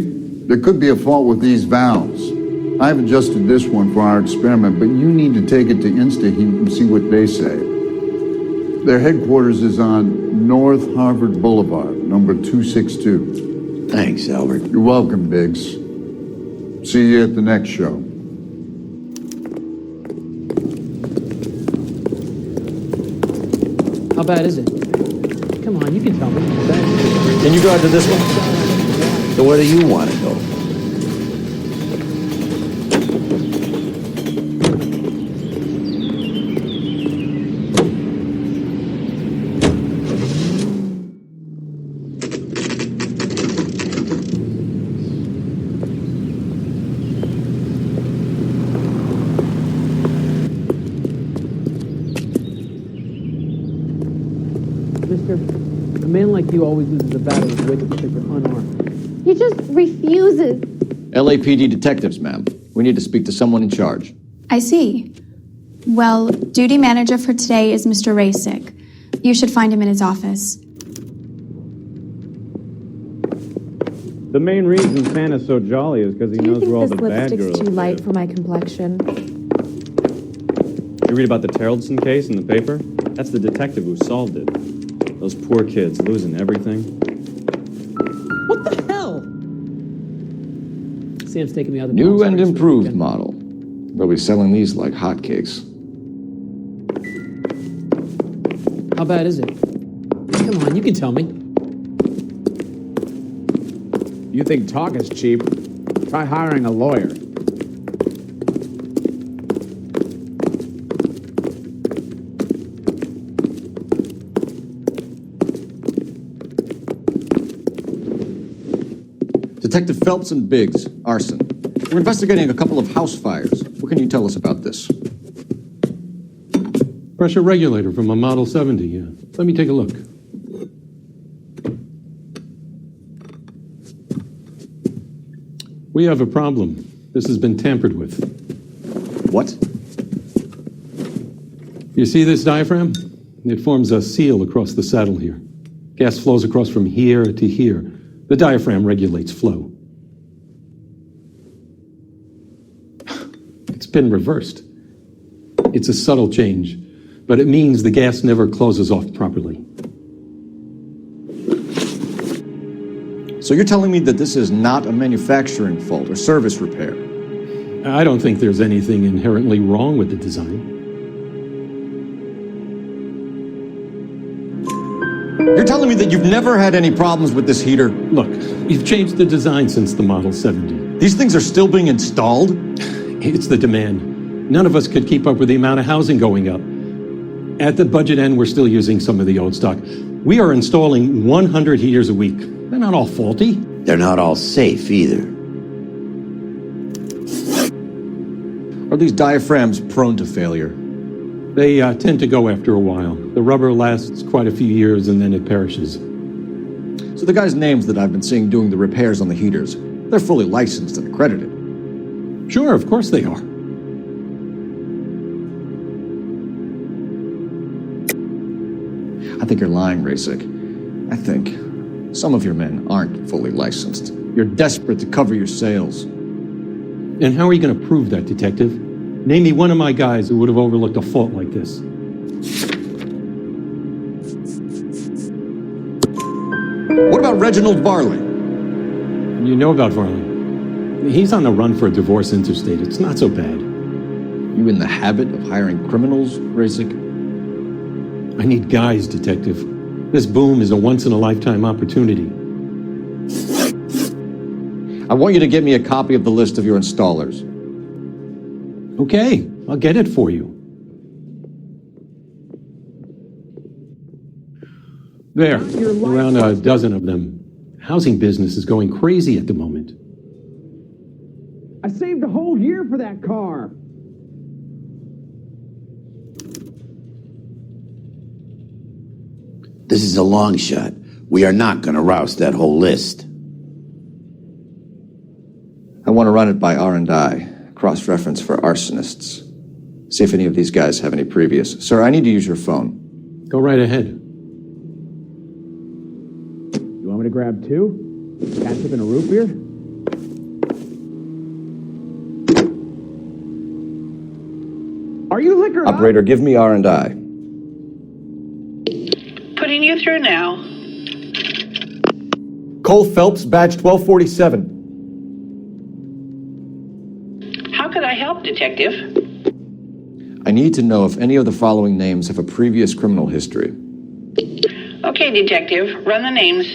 There could be a fault with these valves. I've adjusted this one for our experiment, but you need to take it to InstaHeat and see what they say. Their headquarters is on North Harvard Boulevard, number 262. Thanks, Albert. You're welcome, Biggs. See you at the next show. How bad is it? Come on, you can tell me. Can you drive to this one? So where do you want to go? A man like you always loses a battle with wits because you're unarmed. He just refuses. LAPD detectives, ma'am. We need to speak to someone in charge. I see. Well, duty manager for today is Mr. Rasick. You should find him in his office. The main reason Santa's so jolly is because he knows where all the bad girls too light for my complexion? You read about the Terrellson case in the paper? That's the detective who solved it. Those poor kids losing everything. What the hell? Sam's taking me out of the New and improved model. They'll be selling these like hotcakes. How bad is it? Come on, you can tell me. You think talk is cheap? Try hiring a lawyer. Detective Phelps and Biggs, arson. We're investigating a couple of house fires. What can you tell us about this? Pressure regulator from a Model 70, yeah. Let me take a look. We have a problem. This has been tampered with. What? You see this diaphragm? It forms a seal across the saddle here. Gas flows across from here to here. The diaphragm regulates flow. It's been reversed. It's a subtle change, but it means the gas never closes off properly. So you're telling me that this is not a manufacturing fault or service repair? I don't think there's anything inherently wrong with the design. You're telling me that you've never had any problems with this heater? Look, we've changed the design since the Model 70. These things are still being installed? It's the demand. None of us could keep up with the amount of housing going up. At the budget end, we're still using some of the old stock. We are installing 100 heaters a week. They're not all faulty. They're not all safe either. Are these diaphragms prone to failure? They tend to go after a while. The rubber lasts quite a few years and then it perishes. So the guys' names that I've been seeing doing the repairs on the heaters, they're fully licensed and accredited. Sure, of course they are. I think you're lying, Rasik. I think some of your men aren't fully licensed. You're desperate to cover your sales. And how are you going to prove that, Detective? Name me one of my guys who would have overlooked a fault like this. What about Reginald Varley? You know about Varley. He's on the run for a divorce interstate. It's not so bad. You in the habit of hiring criminals, Rasik? I need guys, Detective. This boom is a once-in-a-lifetime opportunity. I want you to get me a copy of the list of your installers. Okay, I'll get it for you. There, around a dozen of them. Housing business is going crazy at the moment. I saved a whole year for that car. This is a long shot. We are not going to rouse that whole list. I want to run it by R&I, cross-reference for arsonists. See if any of these guys have any previous. Sir, I need to use your phone. Go right ahead. You want me to grab two? Ketchup and a root beer? Are you liquored up? Operator, give me R&I. Putting you through now. Cole Phelps, badge 1247. How could I help, Detective? I need to know if any of the following names have a previous criminal history. Okay, Detective, run the names.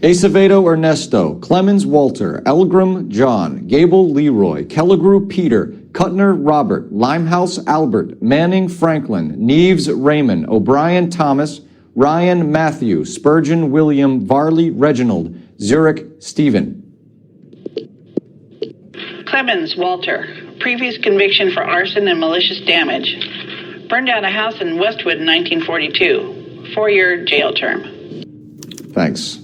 Acevedo Ernesto, Clemens Walter, Elgram John, Gable Leroy, Kelligrew Peter, Kuttner Robert, Limehouse Albert, Manning Franklin, Neves Raymond, O'Brien Thomas, Ryan Matthew, Spurgeon William, Varley Reginald, Zurich Stephen. Clemens Walter, previous conviction for arson and malicious damage. Burned down a house in Westwood in 1942. 4-year jail term. Thanks.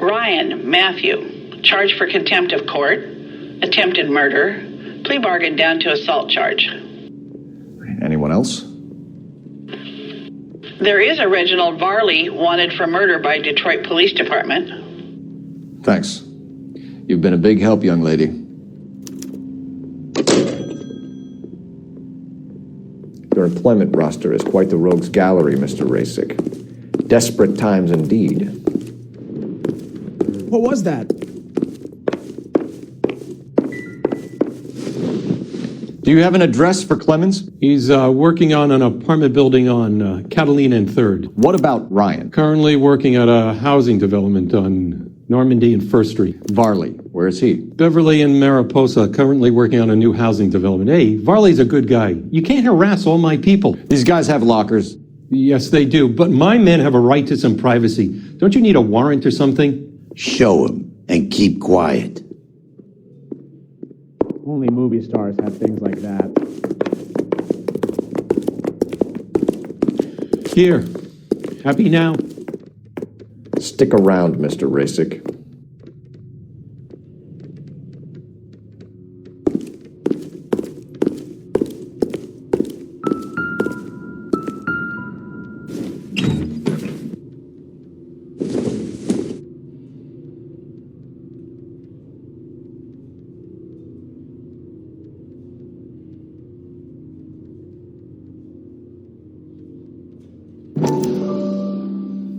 Ryan Matthew, charged for contempt of court, attempted murder, plea bargain down to assault charge. Anyone else? There is a Reginald Varley wanted for murder by Detroit Police Department. Thanks. You've been a big help, young lady. Your employment roster is quite the rogues gallery, Mr. Rasik. Desperate times indeed. What was that? Do you have an address for Clemens? He's working on an apartment building on Catalina and 3rd. What about Ryan? Currently working at a housing development on Normandy and 1st Street. Varley, where is he? Beverly and Mariposa, currently working on a new housing development. Hey, Varley's a good guy. You can't harass all my people. These guys have lockers. Yes, they do, but my men have a right to some privacy. Don't you need a warrant or something? Show him and keep quiet. Only movie stars have things like that. Here. Happy now? Stick around, Mr. Rasik.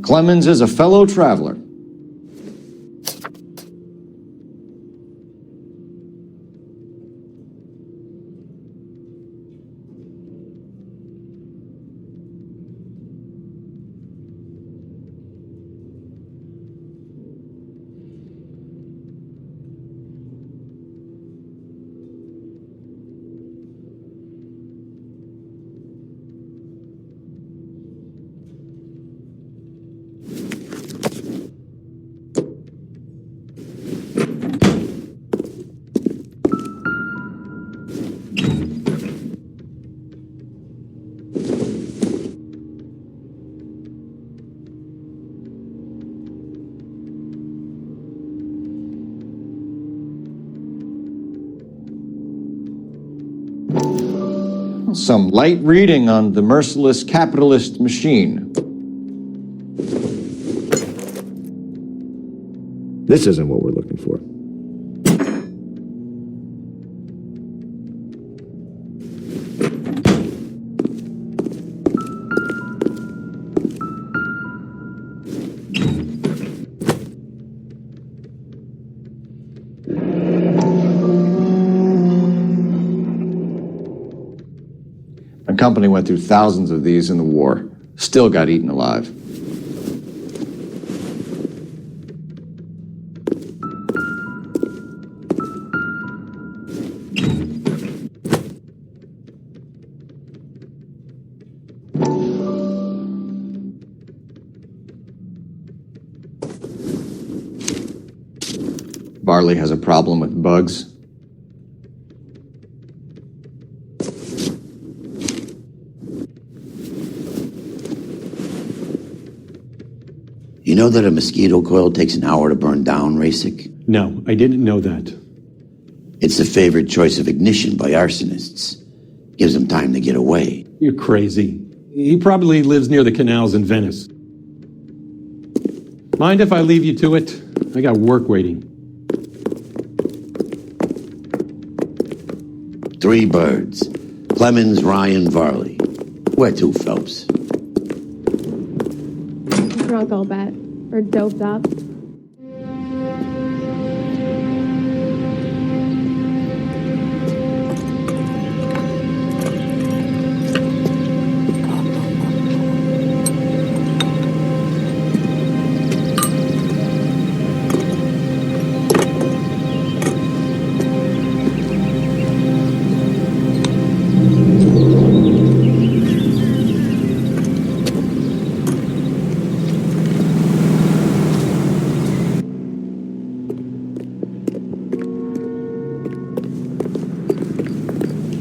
Clemens is a fellow traveler. Some light reading on the merciless capitalist machine. This isn't what we're looking for. My company went through thousands of these in the war. Still got eaten alive. Barley has a problem with bugs. You know that a mosquito coil takes an hour to burn down, Rasic? No, I didn't know that. It's the favored choice of ignition by arsonists. Gives them time to get away. You're crazy. He probably lives near the canals in Venice. Mind if I leave you to it? I got work waiting. 3 birds. Clemens, Ryan, Varley. Where to, Phelps? Drunk, I'll bet. Or doped up.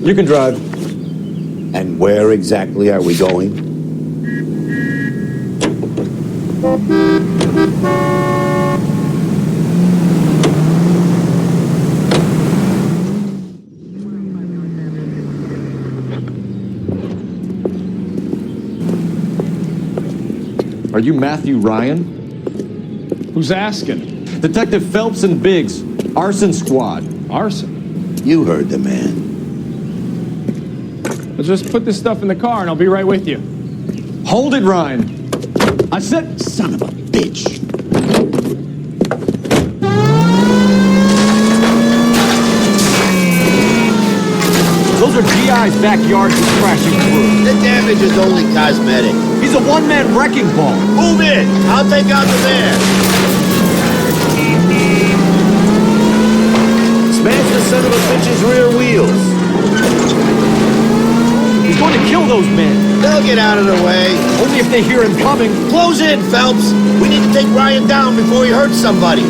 You can drive. And where exactly are we going? Are you Matthew Ryan? Who's asking? Detective Phelps and Biggs, arson squad. Arson? You heard the man. Let's just put this stuff in the car and I'll be right with you. Hold it, Ryan. I said... Son of a bitch. Those are GI's backyard he's crashing through. The damage is only cosmetic. He's a one-man wrecking ball. Move in. I'll take out the van. Smash the son of a bitch's rear wheels. He's going to kill those men. They'll get out of the way. Only if they hear him coming. Close in, Phelps. We need to take Ryan down before he hurts somebody.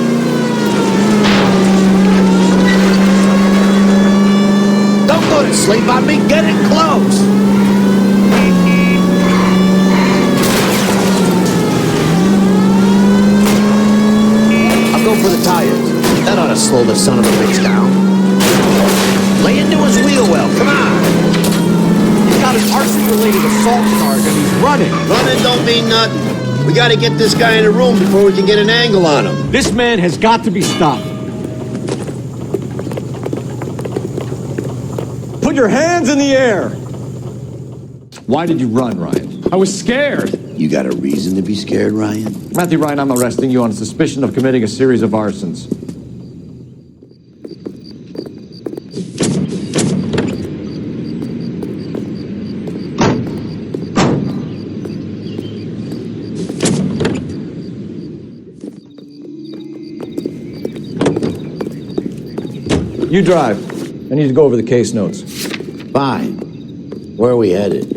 Don't go to sleep on me. Get in close. I'll go for the tires. That ought to slow the son of a bitch down. Lay into his wheel well. Come on. He's got an arson-related assault charge and he's running. Running don't mean nothing. We got to get this guy in a room before we can get an angle on him. This man has got to be stopped. Put your hands in the air. Why did you run, Ryan? I was scared. You got a reason to be scared, Ryan? Matthew Ryan, I'm arresting you on suspicion of committing a series of arsons. You drive. I need to go over the case notes. Fine. Where are we headed?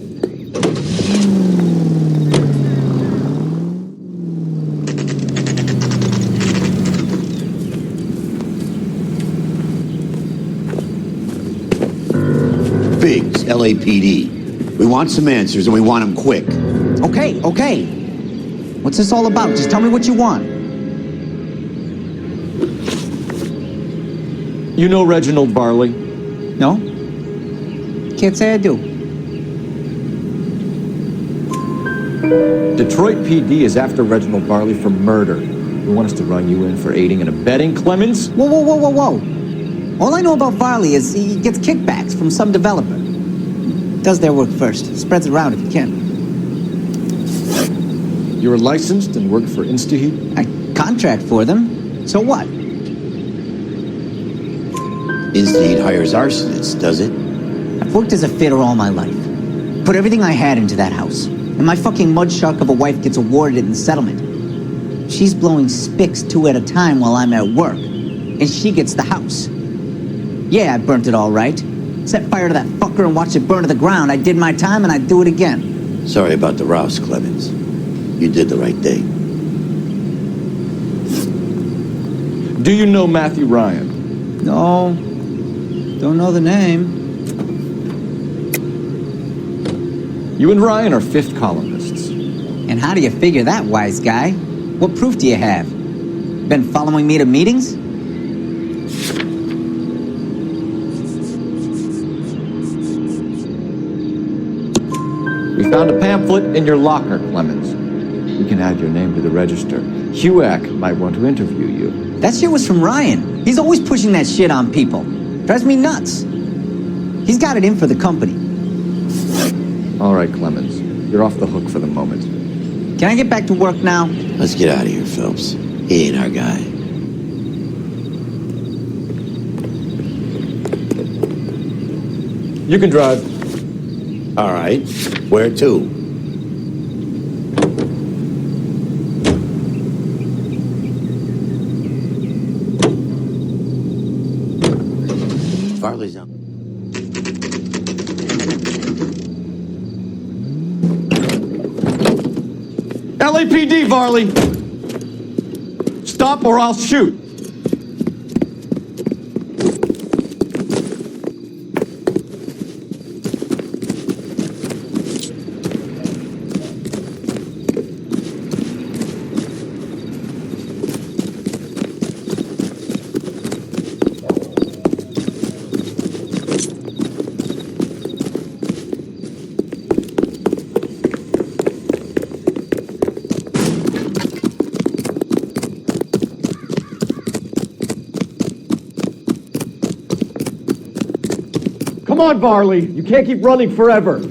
Biggs, LAPD. We want some answers and we want them quick. Okay. What's this all about? Just tell me what you want. You know Reginald Barley? No? Can't say I do. Detroit PD is after Reginald Varley for murder. You want us to run you in for aiding and abetting, Clemens? Whoa, whoa, whoa, whoa, whoa. All I know about Varley is he gets kickbacks from some developer. Does their work first. Spreads it around if he can. You were licensed and worked for InstaHeat? I contract for them. So what? InstaHeat hires arsonists, does it? I've worked as a fitter all my life. Put everything I had into that house. And my fucking mudshark of a wife gets awarded in the settlement. She's blowing spics 2 at a time while I'm at work. And she gets the house. Yeah, I burnt it all right. Set fire to that fucker and watched it burn to the ground. I did my time and I'd do it again. Sorry about the rouse, Clemens. You did the right thing. Do you know Matthew Ryan? No. Don't know the name. You and Ryan are fifth columnists. And how do you figure that, wise guy? What proof do you have? Been following me to meetings? We found a pamphlet in your locker, Clemens. We can add your name to the register. HUAC might want to interview you. That shit was from Ryan. He's always pushing that shit on people. Drives me nuts. He's got it in for the company. All right, Clemens. You're off the hook for the moment. Can I get back to work now? Let's get out of here, Phelps. He ain't our guy. You can drive. All right. Where to? Farley's on. LAPD, Varley! Stop or I'll shoot! Come on, Varley. You can't keep running forever.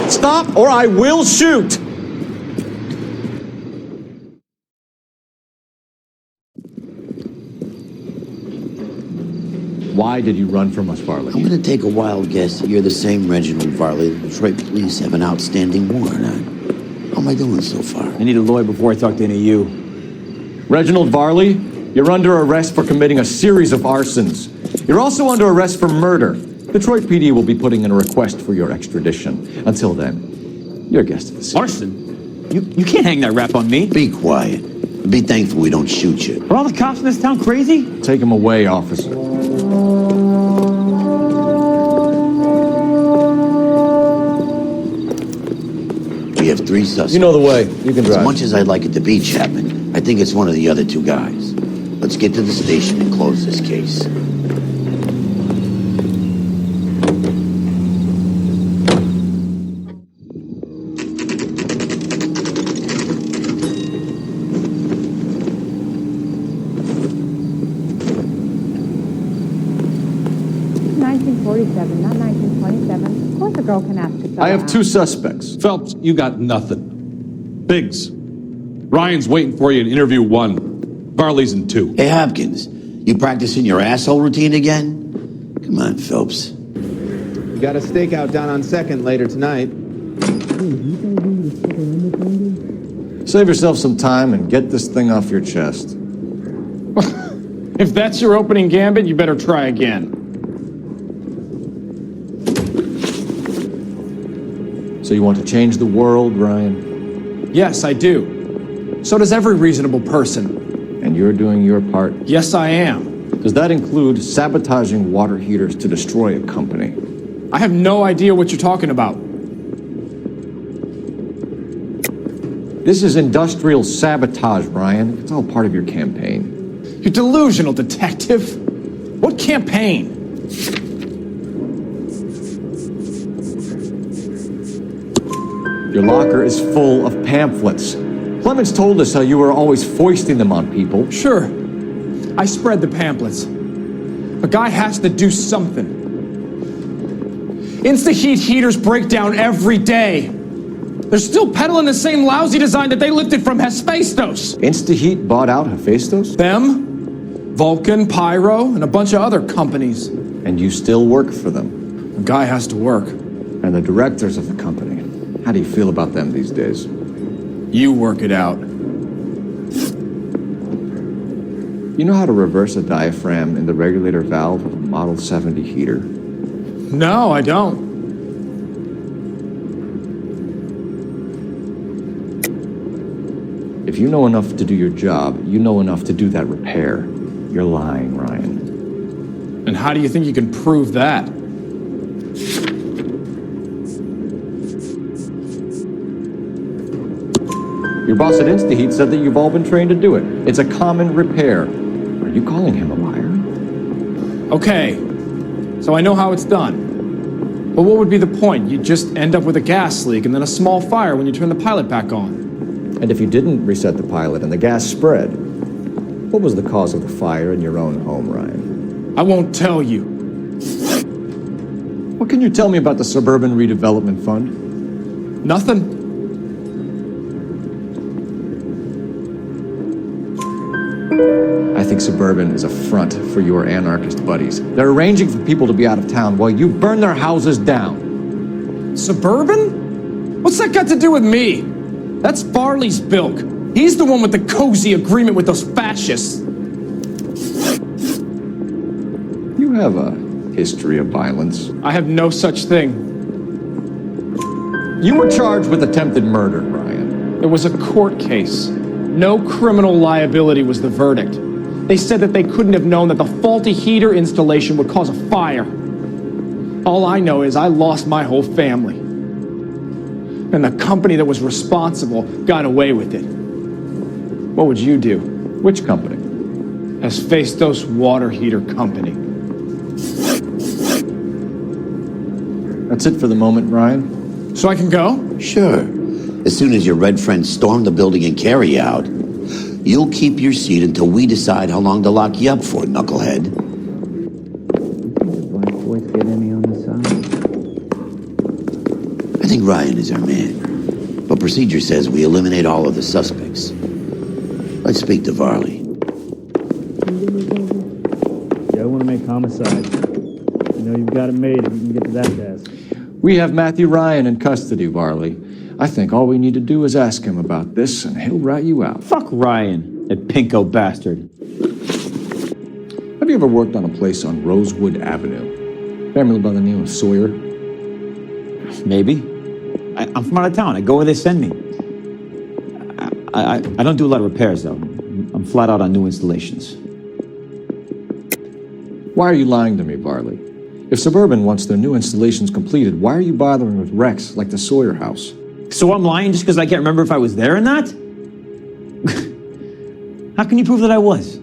Stop or I will shoot! Why did you run from us, Varley? I'm gonna take a wild guess that you're the same Reginald Varley the Detroit police have an outstanding warrant on. How am I doing so far? I need a lawyer before I talk to any of you. Reginald Varley, you're under arrest for committing a series of arsons. You're also under arrest for murder. Detroit PD will be putting in a request for your extradition. Until then, you're a guest of the city. Arson? You can't hang that rap on me. Be quiet. Be thankful we don't shoot you. Are all the cops in this town crazy? Take him away, officer. We have 3 suspects. You know the way. You can drive. As much as I'd like it to be Chapman, I think it's one of the other 2 guys. Let's get to the station and close this case. Not 1927. Of course a girl can ask to I have 2 suspects. Phelps, you got nothing. Biggs, Ryan's waiting for you in interview 1. Varley's in 2. Hey, Hopkins, you practicing your asshole routine again? Come on, Phelps. You got a stakeout down on 2nd later tonight. Save yourself some time and get this thing off your chest. If that's your opening gambit, you better try again. So you want to change the world, Ryan? Yes, I do. So does every reasonable person. And And you're doing your part? Yes, I am. Does that include sabotaging water heaters to destroy a company? I have no idea what you're talking about. This is industrial sabotage, Ryan. It's all part of your campaign. You're delusional, detective. What campaign? Your locker is full of pamphlets. Clemens told us how you were always foisting them on people. Sure. I spread the pamphlets. A guy has to do something. Insta-heat heaters break down every day. They're still peddling the same lousy design that they lifted from Hephaestus. Insta-heat bought out Hephaestus? Them, Vulcan, Pyro, and a bunch of other companies. And you still work for them? A guy has to work. And the directors of the company. How do you feel about them these days? You work it out. You know how to reverse a diaphragm in the regulator valve of a Model 70 heater? No, I don't. If you know enough to do your job, you know enough to do that repair. You're lying, Ryan. And how do you think you can prove that? Your boss at InstaHeat said that you've all been trained to do it. It's a common repair. Are you calling him a liar? Okay, so I know how it's done. But what would be the point? You'd just end up with a gas leak and then a small fire when you turn the pilot back on. And if you didn't reset the pilot and the gas spread, what was the cause of the fire in your own home, Ryan? I won't tell you. What can you tell me about the Suburban Redevelopment Fund? Nothing. I think Suburban is a front for your anarchist buddies. They're arranging for people to be out of town while you burn their houses down. Suburban? What's that got to do with me? That's Farley's bilk. He's the one with the cozy agreement with those fascists. You have a history of violence. I have no such thing. You were charged with attempted murder, Ryan. There was a court case. No criminal liability was the verdict. They said that they couldn't have known that the faulty heater installation would cause a fire. All I know is I lost my whole family. And the company that was responsible got away with it. What would you do? Which company? Hephaestus Water Heater Company. That's it for the moment, Ryan. So I can go? Sure. As soon as your red friends storm the building and carry out, you'll keep your seat until we decide how long to lock you up for, knucklehead. Did black boys get any on the side? I think Ryan is our man. But procedure says we eliminate all of the suspects. Let's speak to Varley. Yeah, I want to make homicide. You know you've got it made if you can get to that desk. We have Matthew Ryan in custody, Varley. I think all we need to do is ask him about this, and he'll rat you out. Fuck Ryan, that pinko bastard. Have you ever worked on a place on Rosewood Avenue? Family by the name of Sawyer? Maybe. I'm from out of town. I go where they send me. I don't do a lot of repairs, though. I'm flat out on new installations. Why are you lying to me, Varley? If Suburban wants their new installations completed, why are you bothering with wrecks like the Sawyer house? So I'm lying just because I can't remember if I was there or not? How can you prove that I was?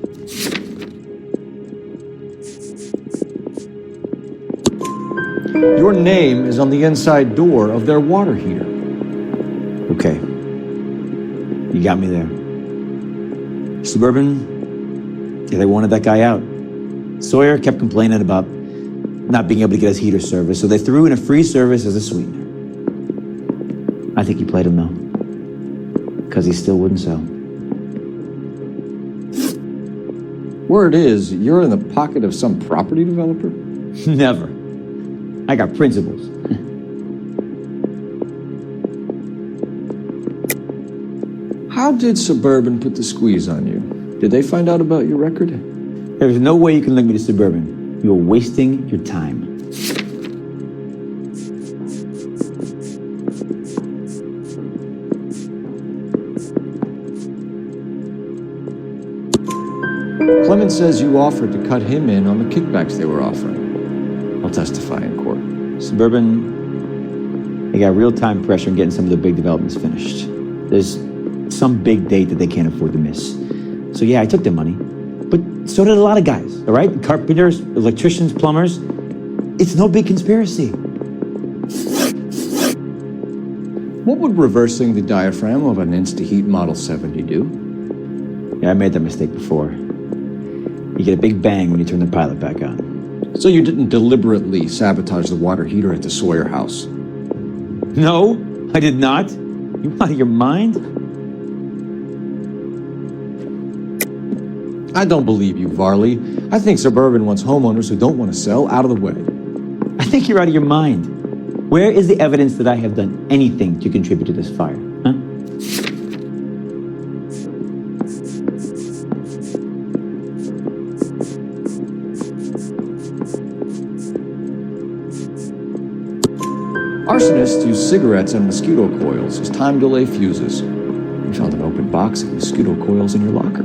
Your name is on the inside door of their water heater. Okay. You got me there. Suburban, yeah, they wanted that guy out. Sawyer kept complaining about not being able to get his heater service, so they threw in a free service as a sweetener. I think he played him, though, because he still wouldn't sell. Word is, you're in the pocket of some property developer? Never. I got principles. How did Suburban put the squeeze on you? Did they find out about your record? There's no way you can link me to Suburban. You're wasting your time. Clemens says you offered to cut him in on the kickbacks they were offering. I'll testify in court. Suburban, they got real-time pressure on getting some of the big developments finished. There's some big date that they can't afford to miss. So yeah, I took their money. But so did a lot of guys, all right? Carpenters, electricians, plumbers. It's no big conspiracy. What would reversing the diaphragm of an Insta-Heat Model 70 do? Yeah, I made that mistake before. You get a big bang when you turn the pilot back on. So you didn't deliberately sabotage the water heater at the Sawyer house? No, I did not. You out of your mind? I don't believe you, Varley. I think Suburban wants homeowners who don't want to sell out of the way. I think you're out of your mind. Where is the evidence that I have done anything to contribute to this fire? Huh? Arsonists use cigarettes and mosquito coils as time delay fuses. We found an open box of mosquito coils in your locker.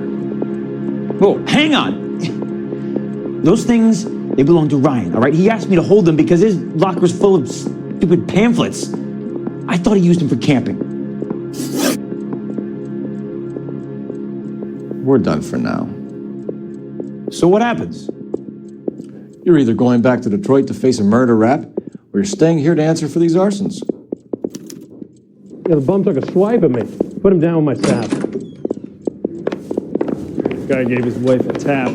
Whoa, hang on! Those things, they belong to Ryan, all right? He asked me to hold them because his locker's full of stupid pamphlets. I thought he used them for camping. We're done for now. So what happens? You're either going back to Detroit to face a murder rap, or you're staying here to answer for these arsons. Yeah, the bum took a swipe at me. Put him down with my sap. Guy gave his wife a tap.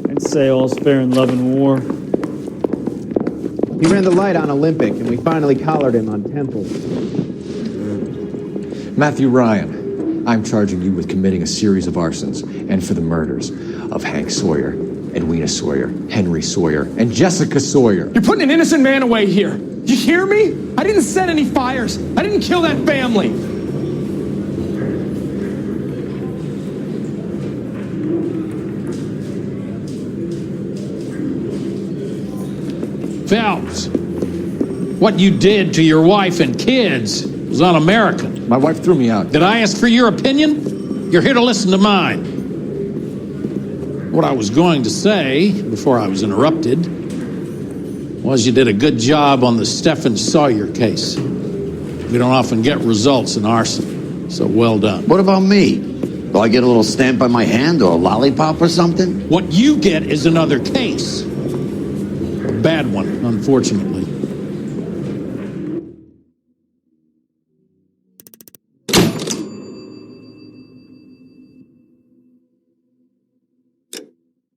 I'd say all's fair in love and war. He ran the light on Olympic, and we finally collared him on Temple. Matthew Ryan, I'm charging you with committing a series of arsons and for the murders of Hank Sawyer, Edwina Sawyer, Henry Sawyer, and Jessica Sawyer. You're putting an innocent man away here. You hear me? I didn't set any fires. I didn't kill that family. Phelps, what you did to your wife and kids was un-American. My wife threw me out. Did I ask for your opinion? You're here to listen to mine. What I was going to say, before I was interrupted, was you did a good job on the Stephen Sawyer case. We don't often get results in arson, so well done. What about me? Do I get a little stamp on my hand or a lollipop or something? What you get is another case. A bad one, unfortunately.